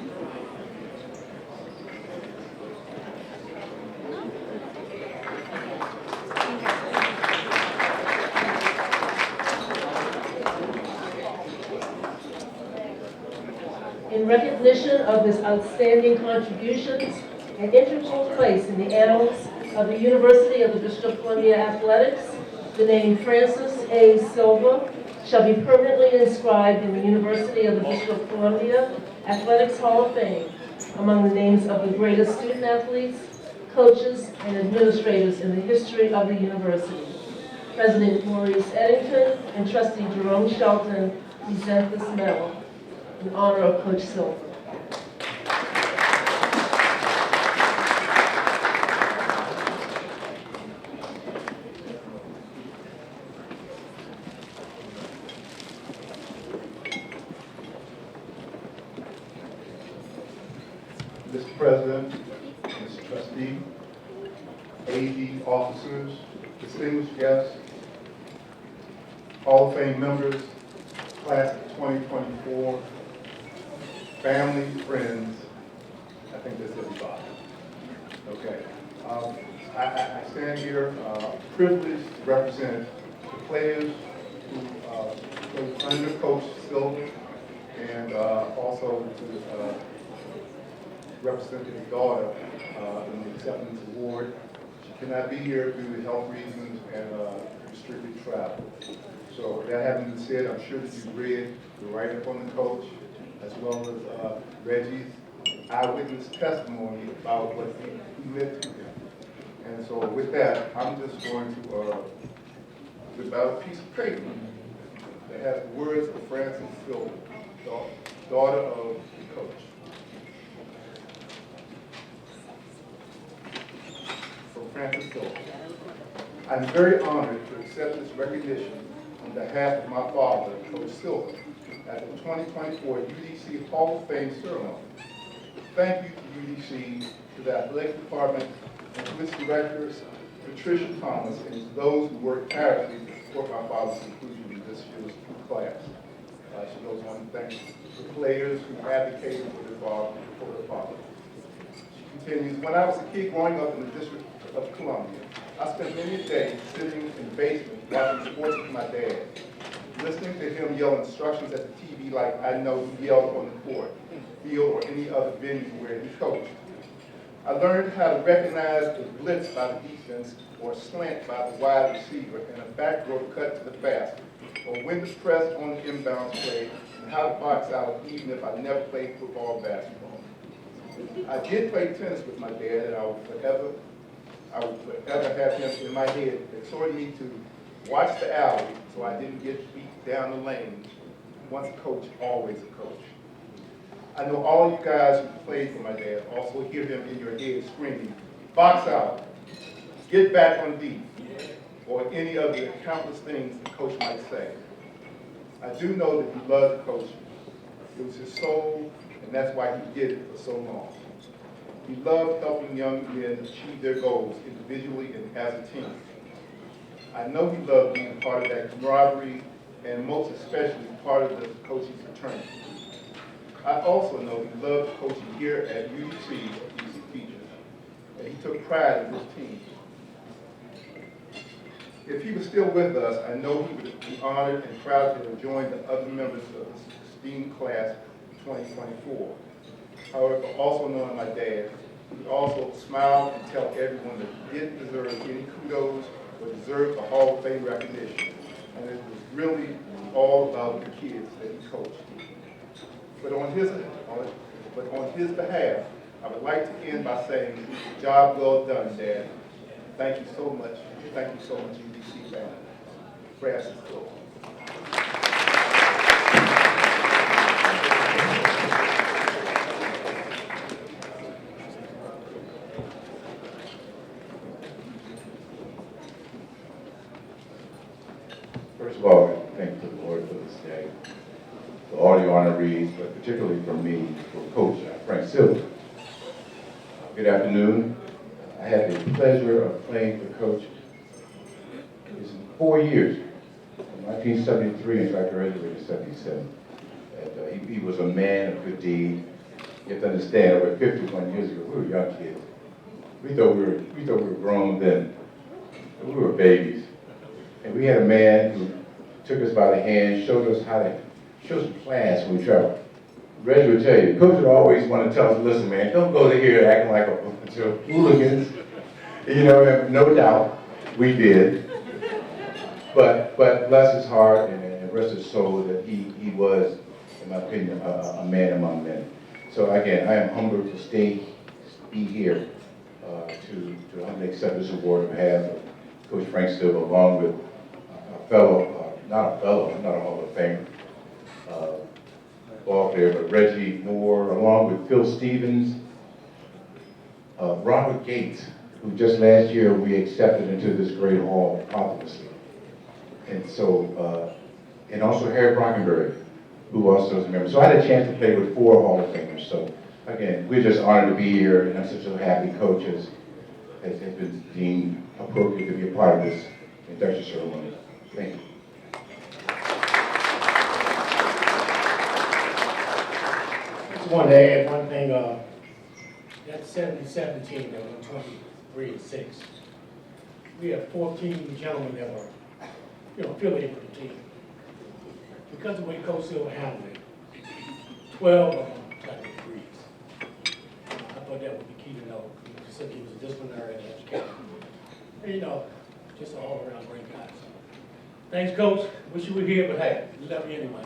In recognition of his outstanding contributions and integral place in the annals of the University of the District of Columbia Athletics, the name Francis A. Silva shall be permanently inscribed in the University of the District of Columbia Athletics Hall of Fame among the names of the greatest student athletes, coaches, and administrators in the history of the university. President Maurice Eddington and Trustee Jerome Shelton present this medal in honor of Coach Silver. Mr. President, Mr. Trustee, AD officers, distinguished guests, Hall of Fame members, class of 2024, family, friends, I think that's everybody. Okay. I stand here privileged to represent the players who played under Coach Silver, and also to represent his daughter in the acceptance award. She cannot be here due to health reasons and restricted travel. So that having been said, I'm sure that you've read the write-up on the coach, as well as Reggie's eyewitness testimony about what he lived through him. And so with that, I'm just going to about a piece of paper that has the words of Frances Silver, daughter of the coach. From Frances Silver. I'm very honored to accept this recognition on behalf of my father, Coach Silver, at the 2024 UDC Hall of Fame ceremony. Thank you to UDC, to the athletic department, and to its directors, Patricia Thomas, and to those who worked tirelessly to support my father's inclusion in this year's class. She goes on to thank the players who advocated for her father. She continues, when I was a kid growing up in the District of Columbia, I spent many days sitting in the basement watching sports with my dad, listening to him yell instructions at the TV like I know he yelled on the court, field, or any other venue where he coached. I learned how to recognize a blitz by the defense or a slant by the wide receiver and a back row cut to the basket, or when to press on the inbound play and how to box out even if I never played football or basketball. I did play tennis with my dad, and I would forever have him in my head exhorting me to watch the alley so I didn't get beat down the lane. Once a coach, always a coach. I know all you guys who played for my dad also hear him in your head screaming, box out, get back on deep, or any of the countless things the coach might say. I do know that he loved coaching. It was his soul, and that's why he did it for so long. He loved helping young men achieve their goals individually and as a team. I know he loved being part of that camaraderie, and most especially part of the coaching fraternity. I also know he loved coaching here at UDC, UC Features, and he took pride in his team. If he was still with us, I know he would be honored and proud to have joined the other members of this esteemed class of 2024. However, also knowing my dad, he would also smile and tell everyone that he didn't deserve any kudos or deserve the Hall of Fame recognition, and it was really all about the kids that he coached. But on his behalf, I would like to end by saying, job well done, Dad. Thank you so much. Thank you so much, UDC family. Frances Silver. First of all, thank the Lord for this day, for all your honorees, but particularly for me, for Coach Frank Silver. Good afternoon. I had the pleasure of playing for Coach in 4 years, from 1973 until I graduated in 77. And, he was a man of good deed. You have to understand, over 51 years ago, we were young kids. We thought we were grown then. We were babies. And we had a man who took us by the hand, showed us how to show some class when we traveled. Reggie would tell you, Coach would always want to tell us, listen, man, don't go to here acting like a bunch of hooligans. You know, no doubt we did. But bless his heart and rest his soul that he was, in my opinion, a man among men. So again, I am humbled to be here to humbly accept this award on behalf of Coach Frank Silver, along with a fellow, not a Hall of Famer, ball player, but Reggie Moore, along with Phil Stevens, Robert Gates, who just last year we accepted into this great hall posthumously. And so, and also Harry Brockenberry, who also is a member. So I had a chance to play with 4 Hall of Famers. So again, we're just honored to be here, and I'm such a happy coach has been deemed appropriate to be a part of this induction ceremony. Thank you. Just wanted to add one thing, that 70-17 that went 23-6. We have 14 gentlemen that were, affiliated with the team. Because of the way Coach Silver handled it, 12 of them got degrees. I thought that would be key to know. He said he was a disciplinary and educator. And just an all-around great guy. So, thanks, Coach. Wish you were here, but hey, we love you anyway.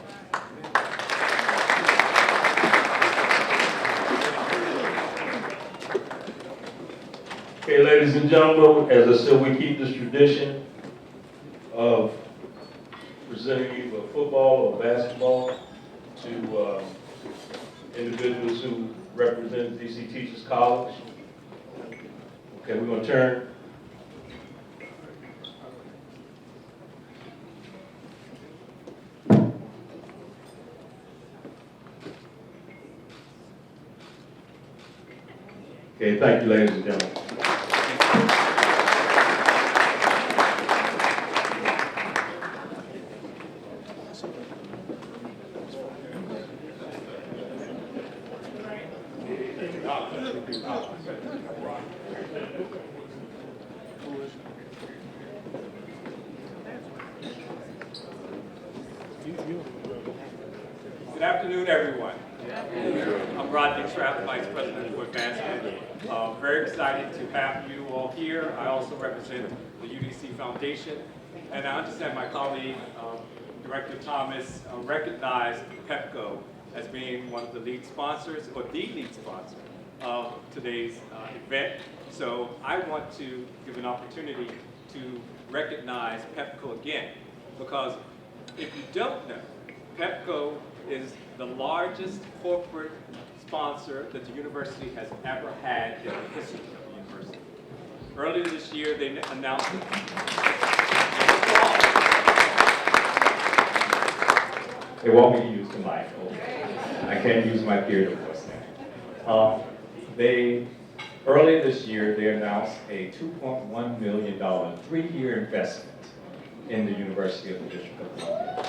Okay, ladies and gentlemen, as I said, we keep this tradition of presenting either football or basketball to individuals who represent DC Teachers College. Okay, we're going to turn. Okay, thank you, ladies and gentlemen. Good afternoon, everyone. I'm Rodney Trapp, Vice President for Advancement. Very excited to have you all here. I also represent the UDC Foundation, and I understand my colleague, Director Thomas, recognized PEPCO as being one of the lead sponsors, or the lead sponsor of today's event. So I want to give an opportunity to recognize PEPCO again, because if you don't know, PEPCO is the largest corporate sponsor that the university has ever had in the history of the university. Earlier this year, they announced it. They want me to use the mic. I can't use my theater voice now. Earlier this year, they announced a $2.1 million 3-year investment in the University of the District of Columbia.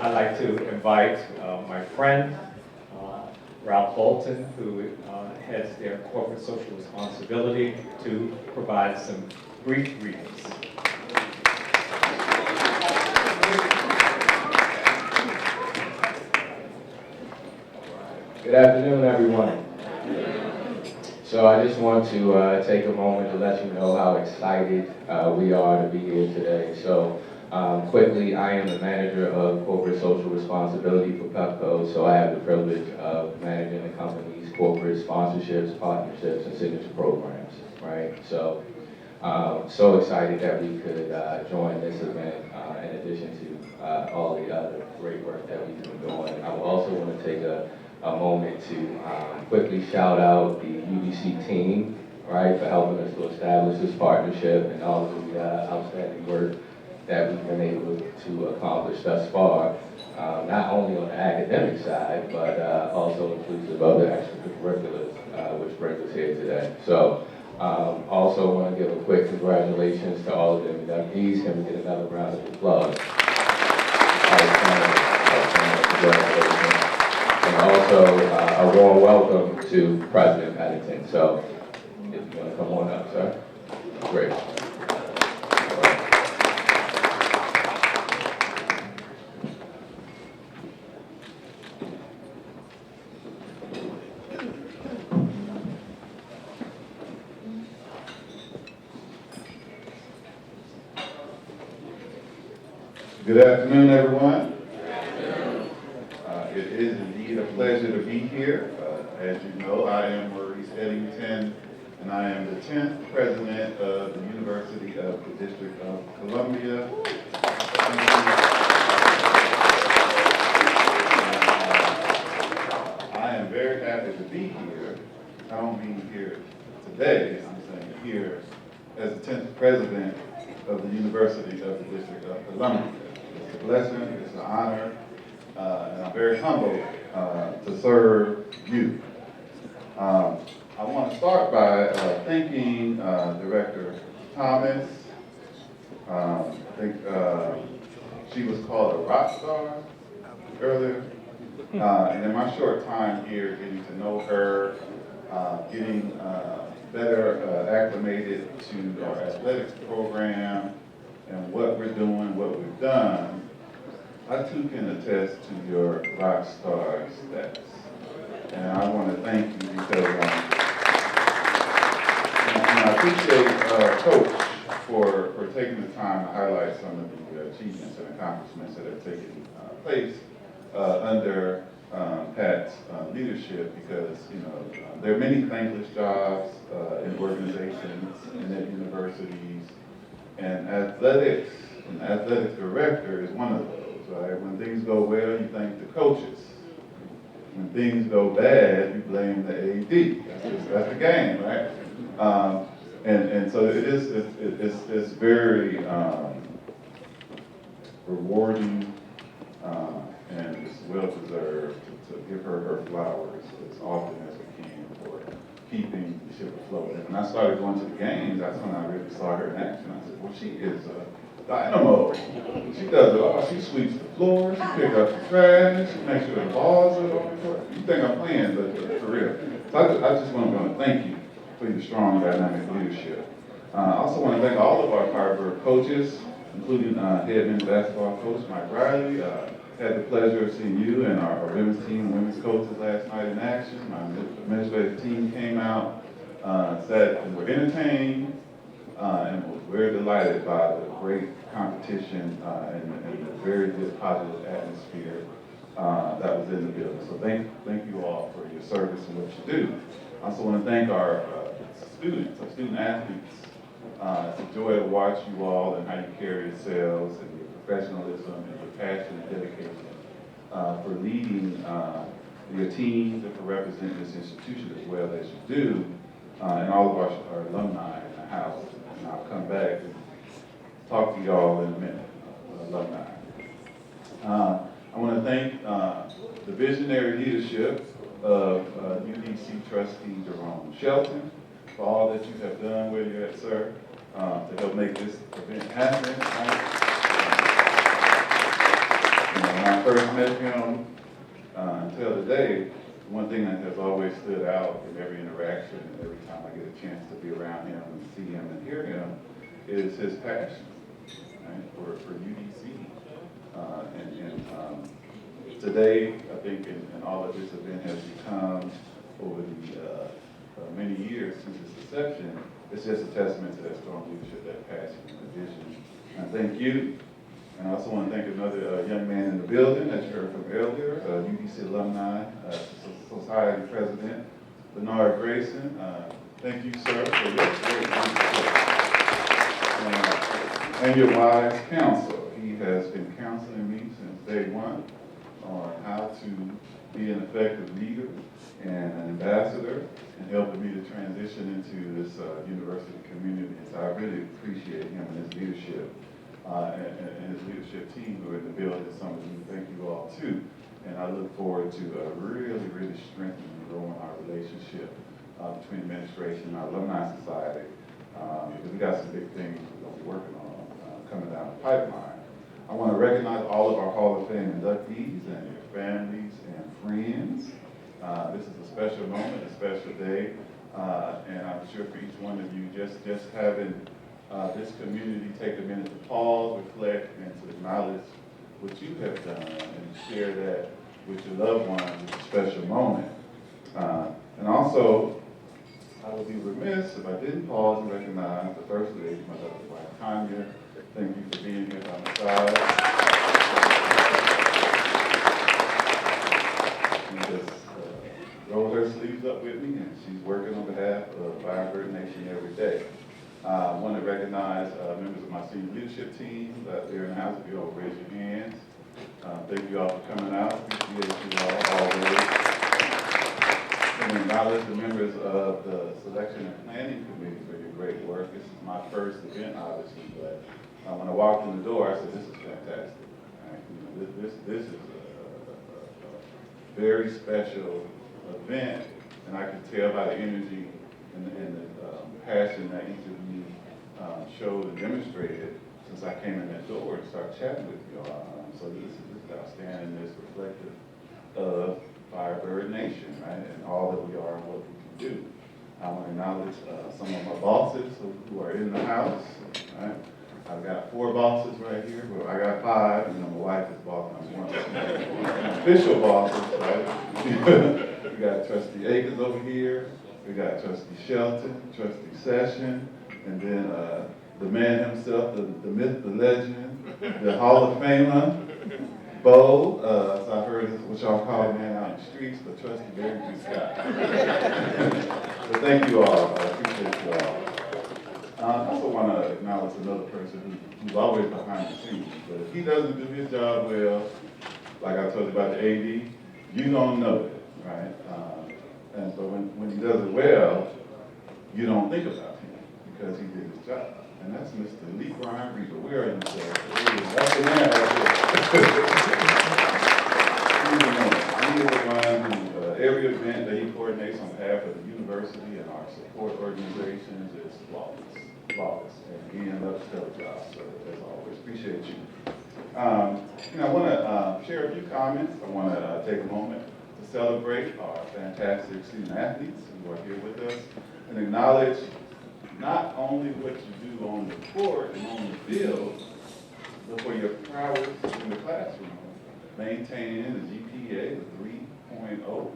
I'd like to invite my friend, Ralph Bolton, who heads their corporate social responsibility, to provide some brief readings. Good afternoon, everyone. So I just want to take a moment to let you know how excited we are to be here today. So quickly, I am the manager of corporate social responsibility for PEPCO, so I have the privilege of managing the company's corporate sponsorships, partnerships, and signature programs, right? So so excited that we could join this event in addition to all the other great work that we've been doing. I also want to take a moment to quickly shout out the UDC team, right, for helping us to establish this partnership and all of the outstanding work that we've been able to accomplish thus far, not only on the academic side, but also inclusive of the extracurriculars, which brings us here today. So also want to give a quick congratulations to all of the inductees. Can we get another round of applause? Congratulations. And also a warm welcome to President Pennington. So if you want to come on up, sir. Great. Good afternoon, everyone. It is indeed a pleasure to be here. As you know, I am Maurice Eddington, and I am the 10th president of the University of the District of Columbia. I am very happy to be here. I don't mean here today, I'm saying here as the 10th president of the University of the District of Columbia. blessing, it's an honor, and I'm very humbled to serve you. I want to start by thanking Director Thomas. I think she was called a rock star earlier. And in my short time here, getting to know her, getting better acclimated to our athletics program and what we're doing, what we've done, I too can attest to your rock star status. And I want to thank you because and I appreciate Coach for taking the time to highlight some of the achievements and accomplishments that have taken place under Pat's leadership, because there are many thankless jobs in organizations and at universities, and athletics, an athletic director is one of those, right? When things go well, you thank the coaches. When things go bad, you blame the AD. That's the game, right? And so it's very rewarding, and it's well deserved to give her flowers as often as we can for keeping the ship afloat. And when I started going to the games, that's when I really saw her in action. I said, well, she is a dynamo. She does it all. She sweeps the floor, she picks up the trash, she makes sure the balls are on the court. You think I'm playing, but for real. So I just want to thank you for your strong, dynamic leadership. I also want to thank all of our Harvard coaches, including head men's basketball coach Mike Riley. Had the pleasure of seeing you and our women's team and women's coaches last night in action. My administrative team came out, sat and were entertained, and was very delighted by the great competition and the very good positive atmosphere that was in the building. So thank you all for your service and what you do. I also want to thank our students, our student athletes. It's a joy to watch you all and how you carry yourselves and your professionalism and your passion and dedication for leading your teams and for representing this institution as well as you do, and all of our alumni in the house. And I'll come back and talk to y'all in a minute, alumni. I want to thank the visionary leadership of UDC trustee Jerome Shelton for all that you have done, where you're at, sir, to help make this event happen. When I first met him until today, one thing that has always stood out in every interaction and every time I get a chance to be around him and see him and hear him is his passion, right, for UDC. Today, I think, and all that this event has become over the many years since its inception, it's just a testament to that strong leadership, that passion, and vision. And thank you. And I also want to thank another young man in the building that you heard from earlier, UDC Alumni Society President, Bernard Grayson. Thank you, sir, for your great leadership. And your wise counsel. He has been counseling me since day one on how to be an effective leader and an ambassador, and helping me to transition into this university community. So I really appreciate him and his leadership. And his leadership team who are in the building, some of you, thank you all too. And I look forward to really strengthening and growing our relationship between administration and our alumni society, because we got some big things we're going to be working on coming down the pipeline. I want to recognize all of our Hall of Fame inductees and your families and friends. This is a special moment, a special day, and I'm sure for each one of you, just having this community take a minute to pause, reflect, and to acknowledge what you have done and share that with your loved ones. It's a special moment. And also, I would be remiss if I didn't pause and recognize the First Lady, my lovely wife, Tanya. Thank you for being here by my side. She just rolled her sleeves up with me, and she's working on behalf of Firebird Nation every day. I want to recognize members of my senior leadership team there in the house. If you all raise your hands. Thank you all for coming out. Appreciate you all always. And acknowledge the members of the Selection and Planning Committee for your great work. This is my first event, obviously, but when I walked in the door, I said, this is fantastic. Right? this is a very special event, and I can tell by the energy and the passion that each of you showed and demonstrated since I came in that door and started chatting with you all. So this is outstanding. This reflective of Firebird Nation, right, and all that we are and what we can do. I want to acknowledge some of my bosses who are in the house, right? I've got 4 bosses right here. Well, I got 5. You know, my wife is boss. I'm one. Official bosses, right? We got Trustee Akins over here. We got Trustee Shelton, Trustee Session, and then the man himself, the myth, the legend, the Hall of Famer, Bo. So I heard this is what y'all call a man out in the streets, but Trustee Barry G. Scott. But thank you all. I appreciate you all. I also want to acknowledge another person who's always behind the scenes, but if he doesn't do his job well, like I told you about the AD, you don't know it, right? And so when he does it well, you don't think about him because he did his job. And that's Mr. Lee Brian Reaper. Where are you, sir? That's the man right there. He is the one who, every event that he coordinates on behalf of the university and our support organizations is flawless. And Ian loves to job, so as always, appreciate you. I want to share a few comments. I want to take a moment to celebrate our fantastic student athletes who are here with us and acknowledge not only what you do on the court and on the field, but for your prowess in the classroom, maintaining a GPA of 3.0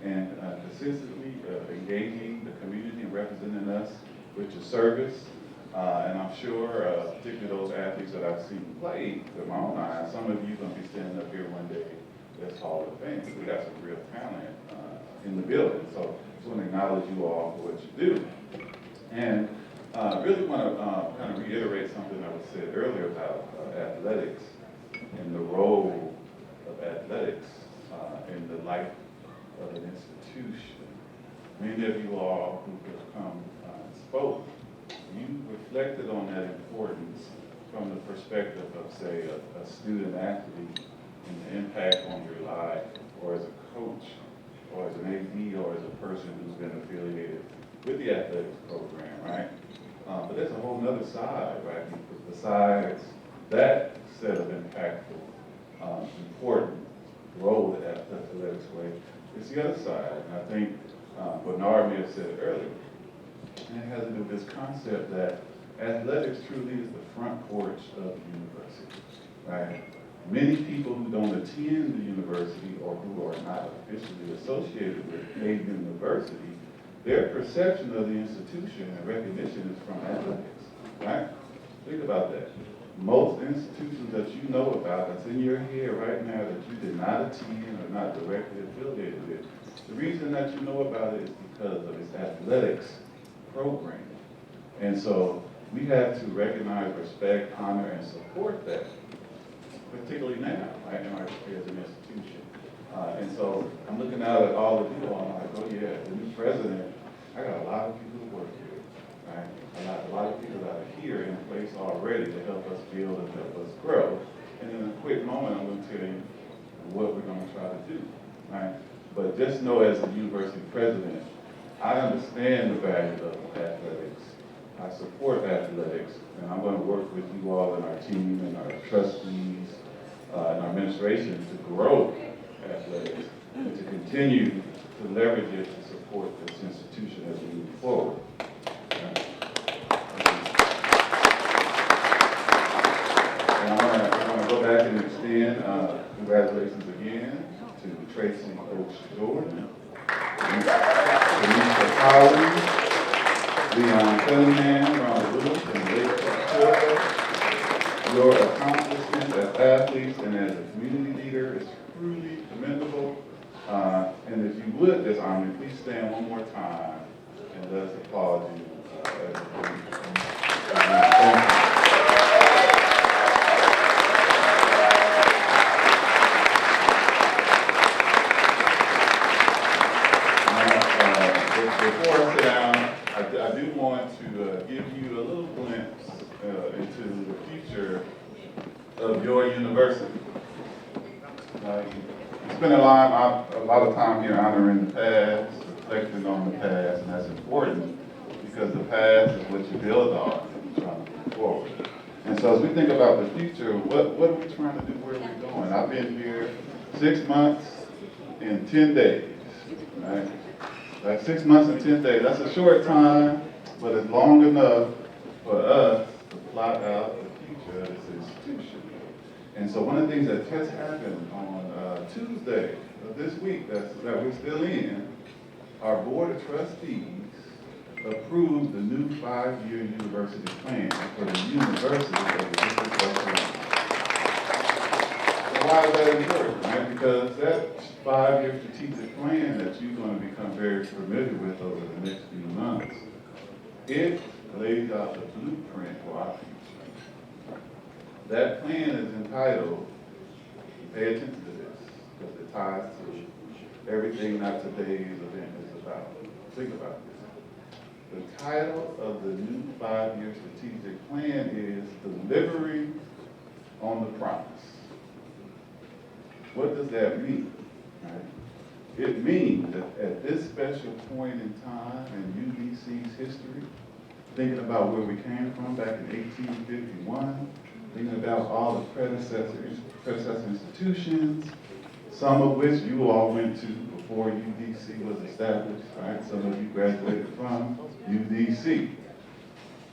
and consistently engaging the community and representing us with your service. And I'm sure, particularly those athletes that I've seen play with my own eyes, some of you are going to be standing up here one day as Hall of Fame. We got some real talent in the building. So I just want to acknowledge you all for what you do. And really want to kind of reiterate something that was said earlier about athletics and the role of athletics in the life of an institution. Many of you all who have come and spoke, you reflected on that importance from the perspective of, say, a student athlete and the impact on your life, or as a coach, or as an AD, or as a person who's been affiliated with the athletics program, right? But there's a whole nother side, right? Besides that set of impactful, important role that athletics play, it's the other side. And I think Bernard may have said it earlier. And it has to do with this concept that athletics truly is the front porch of the university, right? Many people who don't attend the university or who are not officially associated with a university, their perception of the institution and recognition is from athletics, right? Think about that. Most institutions that you know about that's in your head right now that you did not attend or not directly affiliated with, the reason that you know about it is because of its athletics program. And so we have to recognize, respect, honor, and support that, particularly now, right, in our as an institution. And so I'm looking out at all of you all, and I'm like, oh yeah, the new president, I got a lot of people to work with, right? A lot of people that are here in place already to help us build and help us grow. And in a quick moment, I'm going to tell you what we're going to try to do, right? But just know as a university president, I understand the value of athletics. I support athletics, and I'm going to work with you all and our team and our trustees and our administration to grow athletics and to continue to leverage it to support this institution as we move forward. And I want to go back and extend congratulations again to Tracy Oaks Jordan, Denise Collins, Leon Cunningham, Ron Lewis, and Lake Shore. Your accomplishments as athletes and as a community leader is truly commendable. And if you would disarm me, please stand one more time and let us applaud you. Thank you. Before I sit down, I do want to give you a little glimpse into the future of your university. spending a lot of time here honoring the past, reflecting on the past, and that's important because the past is what you build on and you're trying to move forward. And so as we think about the future, what are we trying to do, where are we going? I've been here 6 months and 10 days, right? Like 6 months and 10 days, that's a short time, but it's long enough for us to plot out the future of this institution. And so one of the things that just happened on Tuesday of this week that we're still in, our Board of Trustees approved the new 5-year university plan for the university of the District of Columbia. So why is that important, right? Because that 5-year strategic plan that you're going to become very familiar with over the next few months, it lays out the blueprint for our future. That plan is entitled, pay attention to this, because it ties to everything that today's event is about. Think about this. The title of the new 5-year strategic plan is Delivering on the Promise. What does that mean? Right? It means that at this special point in time in UDC's history, thinking about where we came from back in 1851, thinking about all the predecessor institutions, some of which you all went to before UDC was established, right? Some of you graduated from UDC.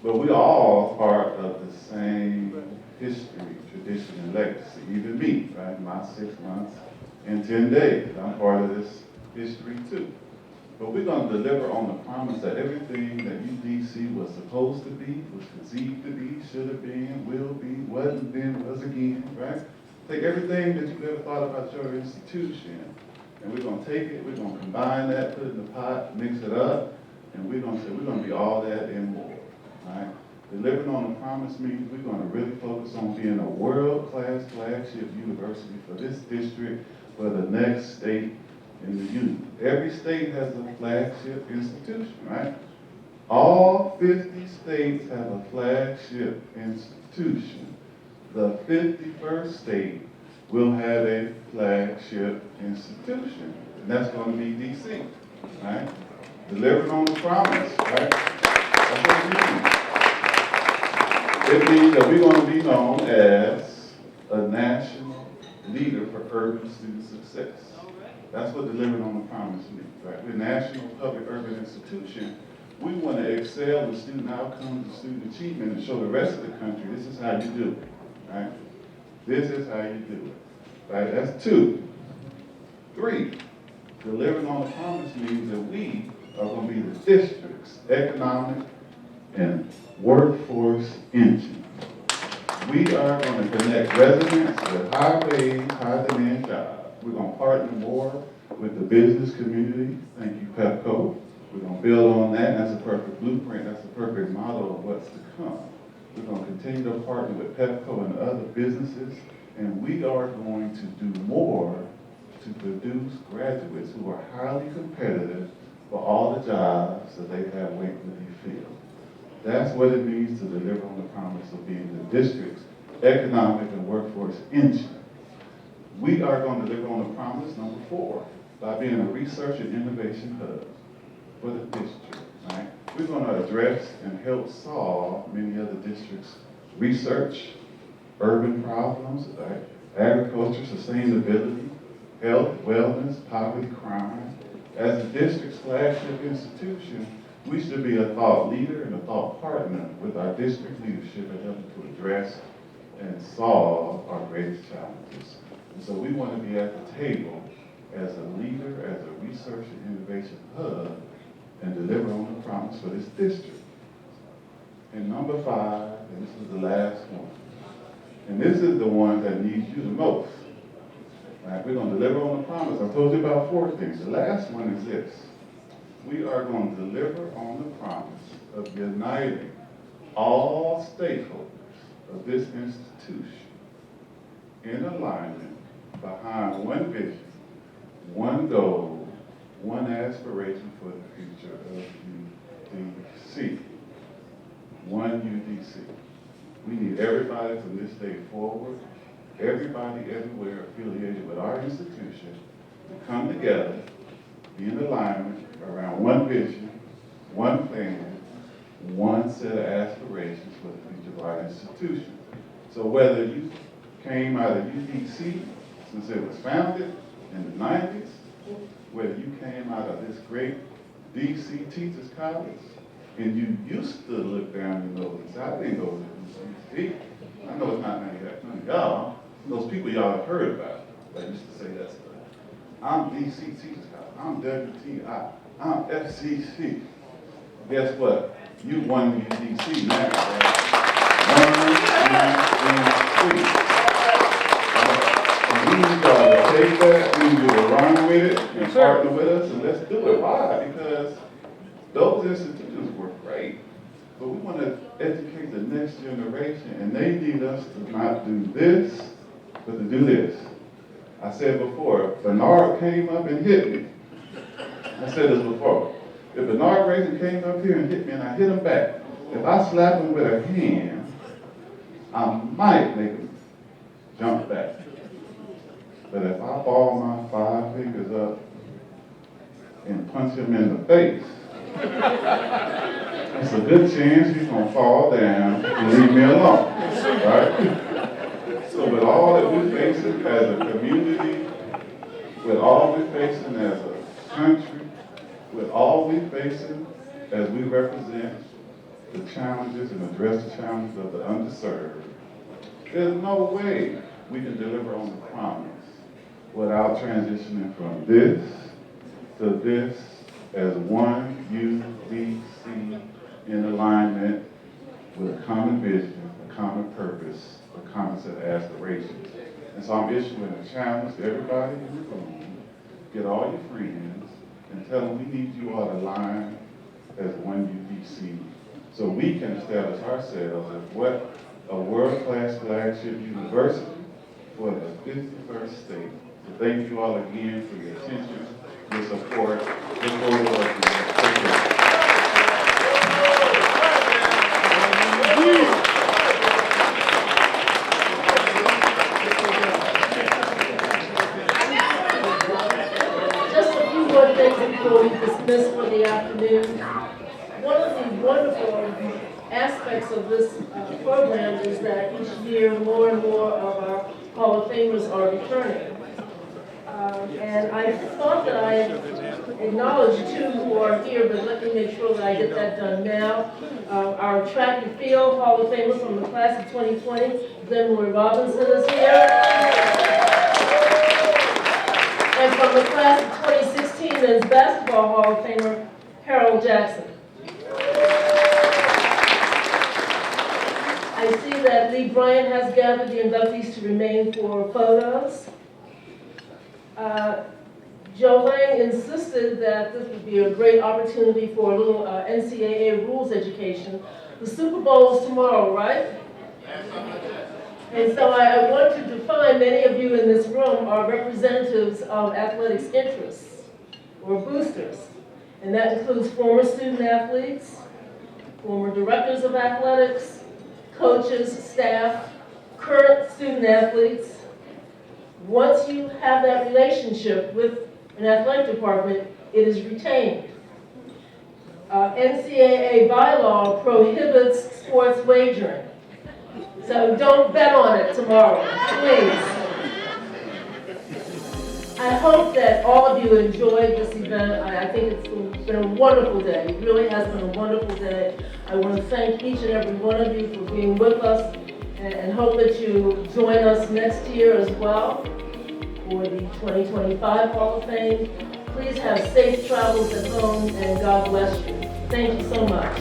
But we all part of the same history, tradition, and legacy. Even me, right? My 6 months and 10 days. I'm part of this history too. But we're going to deliver on the promise that everything that UDC was supposed to be, was conceived to be, should have been, will be, wasn't then, was again, right? Take everything that you've ever thought about your institution, and we're going to take it, we're going to combine that, put it in the pot, mix it up, and we're going to say we're going to be all that and more, right? Delivering on the promise means we're going to really focus on being a world-class flagship university for this district, for the next state in the union. Every state has a flagship institution, right? All 50 states have a flagship institution. The 51st state will have a flagship institution, and that's going to be DC, right? Delivering on the promise, right? That's what it means. It means that we're going to be known as a national leader for urban student success. That's what delivering on the promise means, right? We're a national public urban institution. We want to excel in student outcomes and student achievement and show the rest of the country this is how you do it, right? This is how you do it, right? That's 2. 3, delivering on the promise means that we are going to be the district's economic and workforce engine. We are going to connect residents with high-wage, high-demand jobs. We're going to partner more with the business community. Thank you, Pepco. We're going to build on that. That's a perfect blueprint. That's a perfect model of what's to come. We're going to continue to partner with Pepco and other businesses, and we are going to do more to produce graduates who are highly competitive for all the jobs that they have waiting to be filled. That's what it means to deliver on the promise of being the district's economic and workforce engine. We are going to deliver on the promise, number 4, by being a research and innovation hub for the district, right? We're going to address and help solve many other districts' research, urban problems, right? Agriculture, sustainability, health, wellness, poverty, crime. As the district's flagship institution, we should be a thought leader and a thought partner with our district leadership in helping to address and solve our greatest challenges. And so we want to be at the table as a leader, as a research and innovation hub, and deliver on the promise for this district. And number 5, and this is the last one, and this is the one that needs you the most. Right? We're going to deliver on the promise. I told you about 4 things. The last one is this. We are going to deliver on the promise of uniting all stakeholders of this institution in alignment behind one vision, one goal, one aspiration for the future of UDC. One UDC. We need everybody from this day forward, everybody everywhere affiliated with our institution together, be in alignment around one vision, one plan, one set of aspirations for the future of our institution. So whether you came out of UDC since it was founded in the 90s, whether you came out of this great DC Teachers College, and you used to look down your nose and say, I didn't go to UDC. I know it's not many of y'all. Those people y'all have heard about, that used to say that stuff. I'm DC Teachers College. I'm WTI. I'm FCC. Guess what? You won UDC now. And we need y'all to take that, we need you to run with it and partner with us, and let's do it. Why? Because those institutions were great, but we want to educate the next generation, and they need us to not do this, but to do this. I said before, Bernard came up and hit me. I said this before. If Bernard Grayson came up here and hit me and I hit him back, if I slap him with a hand, I might make him jump back. But if I ball my 5 fingers up and punch him in the face, it's a good chance he's gonna fall down and leave me alone, right? So with all that we're facing as a community, with all we're facing as a country, with all we're facing as we represent the challenges and address the challenges of the underserved, there's no way we can deliver on the promise without transitioning from this to this as one UDC in alignment with a common vision, a common purpose, a common set of aspirations. And so I'm issuing a challenge to everybody in the room, get all your friends, and tell them we need you all to align as one UDC so we can establish ourselves as what a world-class flagship university for the 51st state. So thank you all again for your attention, your support. Look forward to working with you. Thank you. Just a few more things before we dismiss for the afternoon. One of the wonderful aspects of this program is that each year more and more of our Hall of Famers are returning. And I thought that I acknowledged 2 who are here, but let me make sure that I get that done now. Our track and field Hall of Famer from the class of 2020, Glenroy Robinson is here. And from the class of 2016, men's basketball Hall of Famer, Harold Jackson. I see that Lee Bryant has gathered the inductees to remain for photos. Joe Lang insisted that this would be a great opportunity for a little NCAA rules education. The Super Bowl is tomorrow, right? And so I want to define, many of you in this room are representatives of athletics interests or boosters. And that includes former student athletes, former directors of athletics, coaches, staff, current student athletes. Once you have that relationship with an athletic department, it is retained. NCAA bylaw prohibits sports wagering. So don't bet on it tomorrow, please. I hope that all of you enjoyed this event. I think it's been a wonderful day. It really has been a wonderful day. I want to thank each and every one of you for being with us and hope that you join us next year as well for the 2025 Hall of Fame. Please have safe travels at home and God bless you. Thank you so much.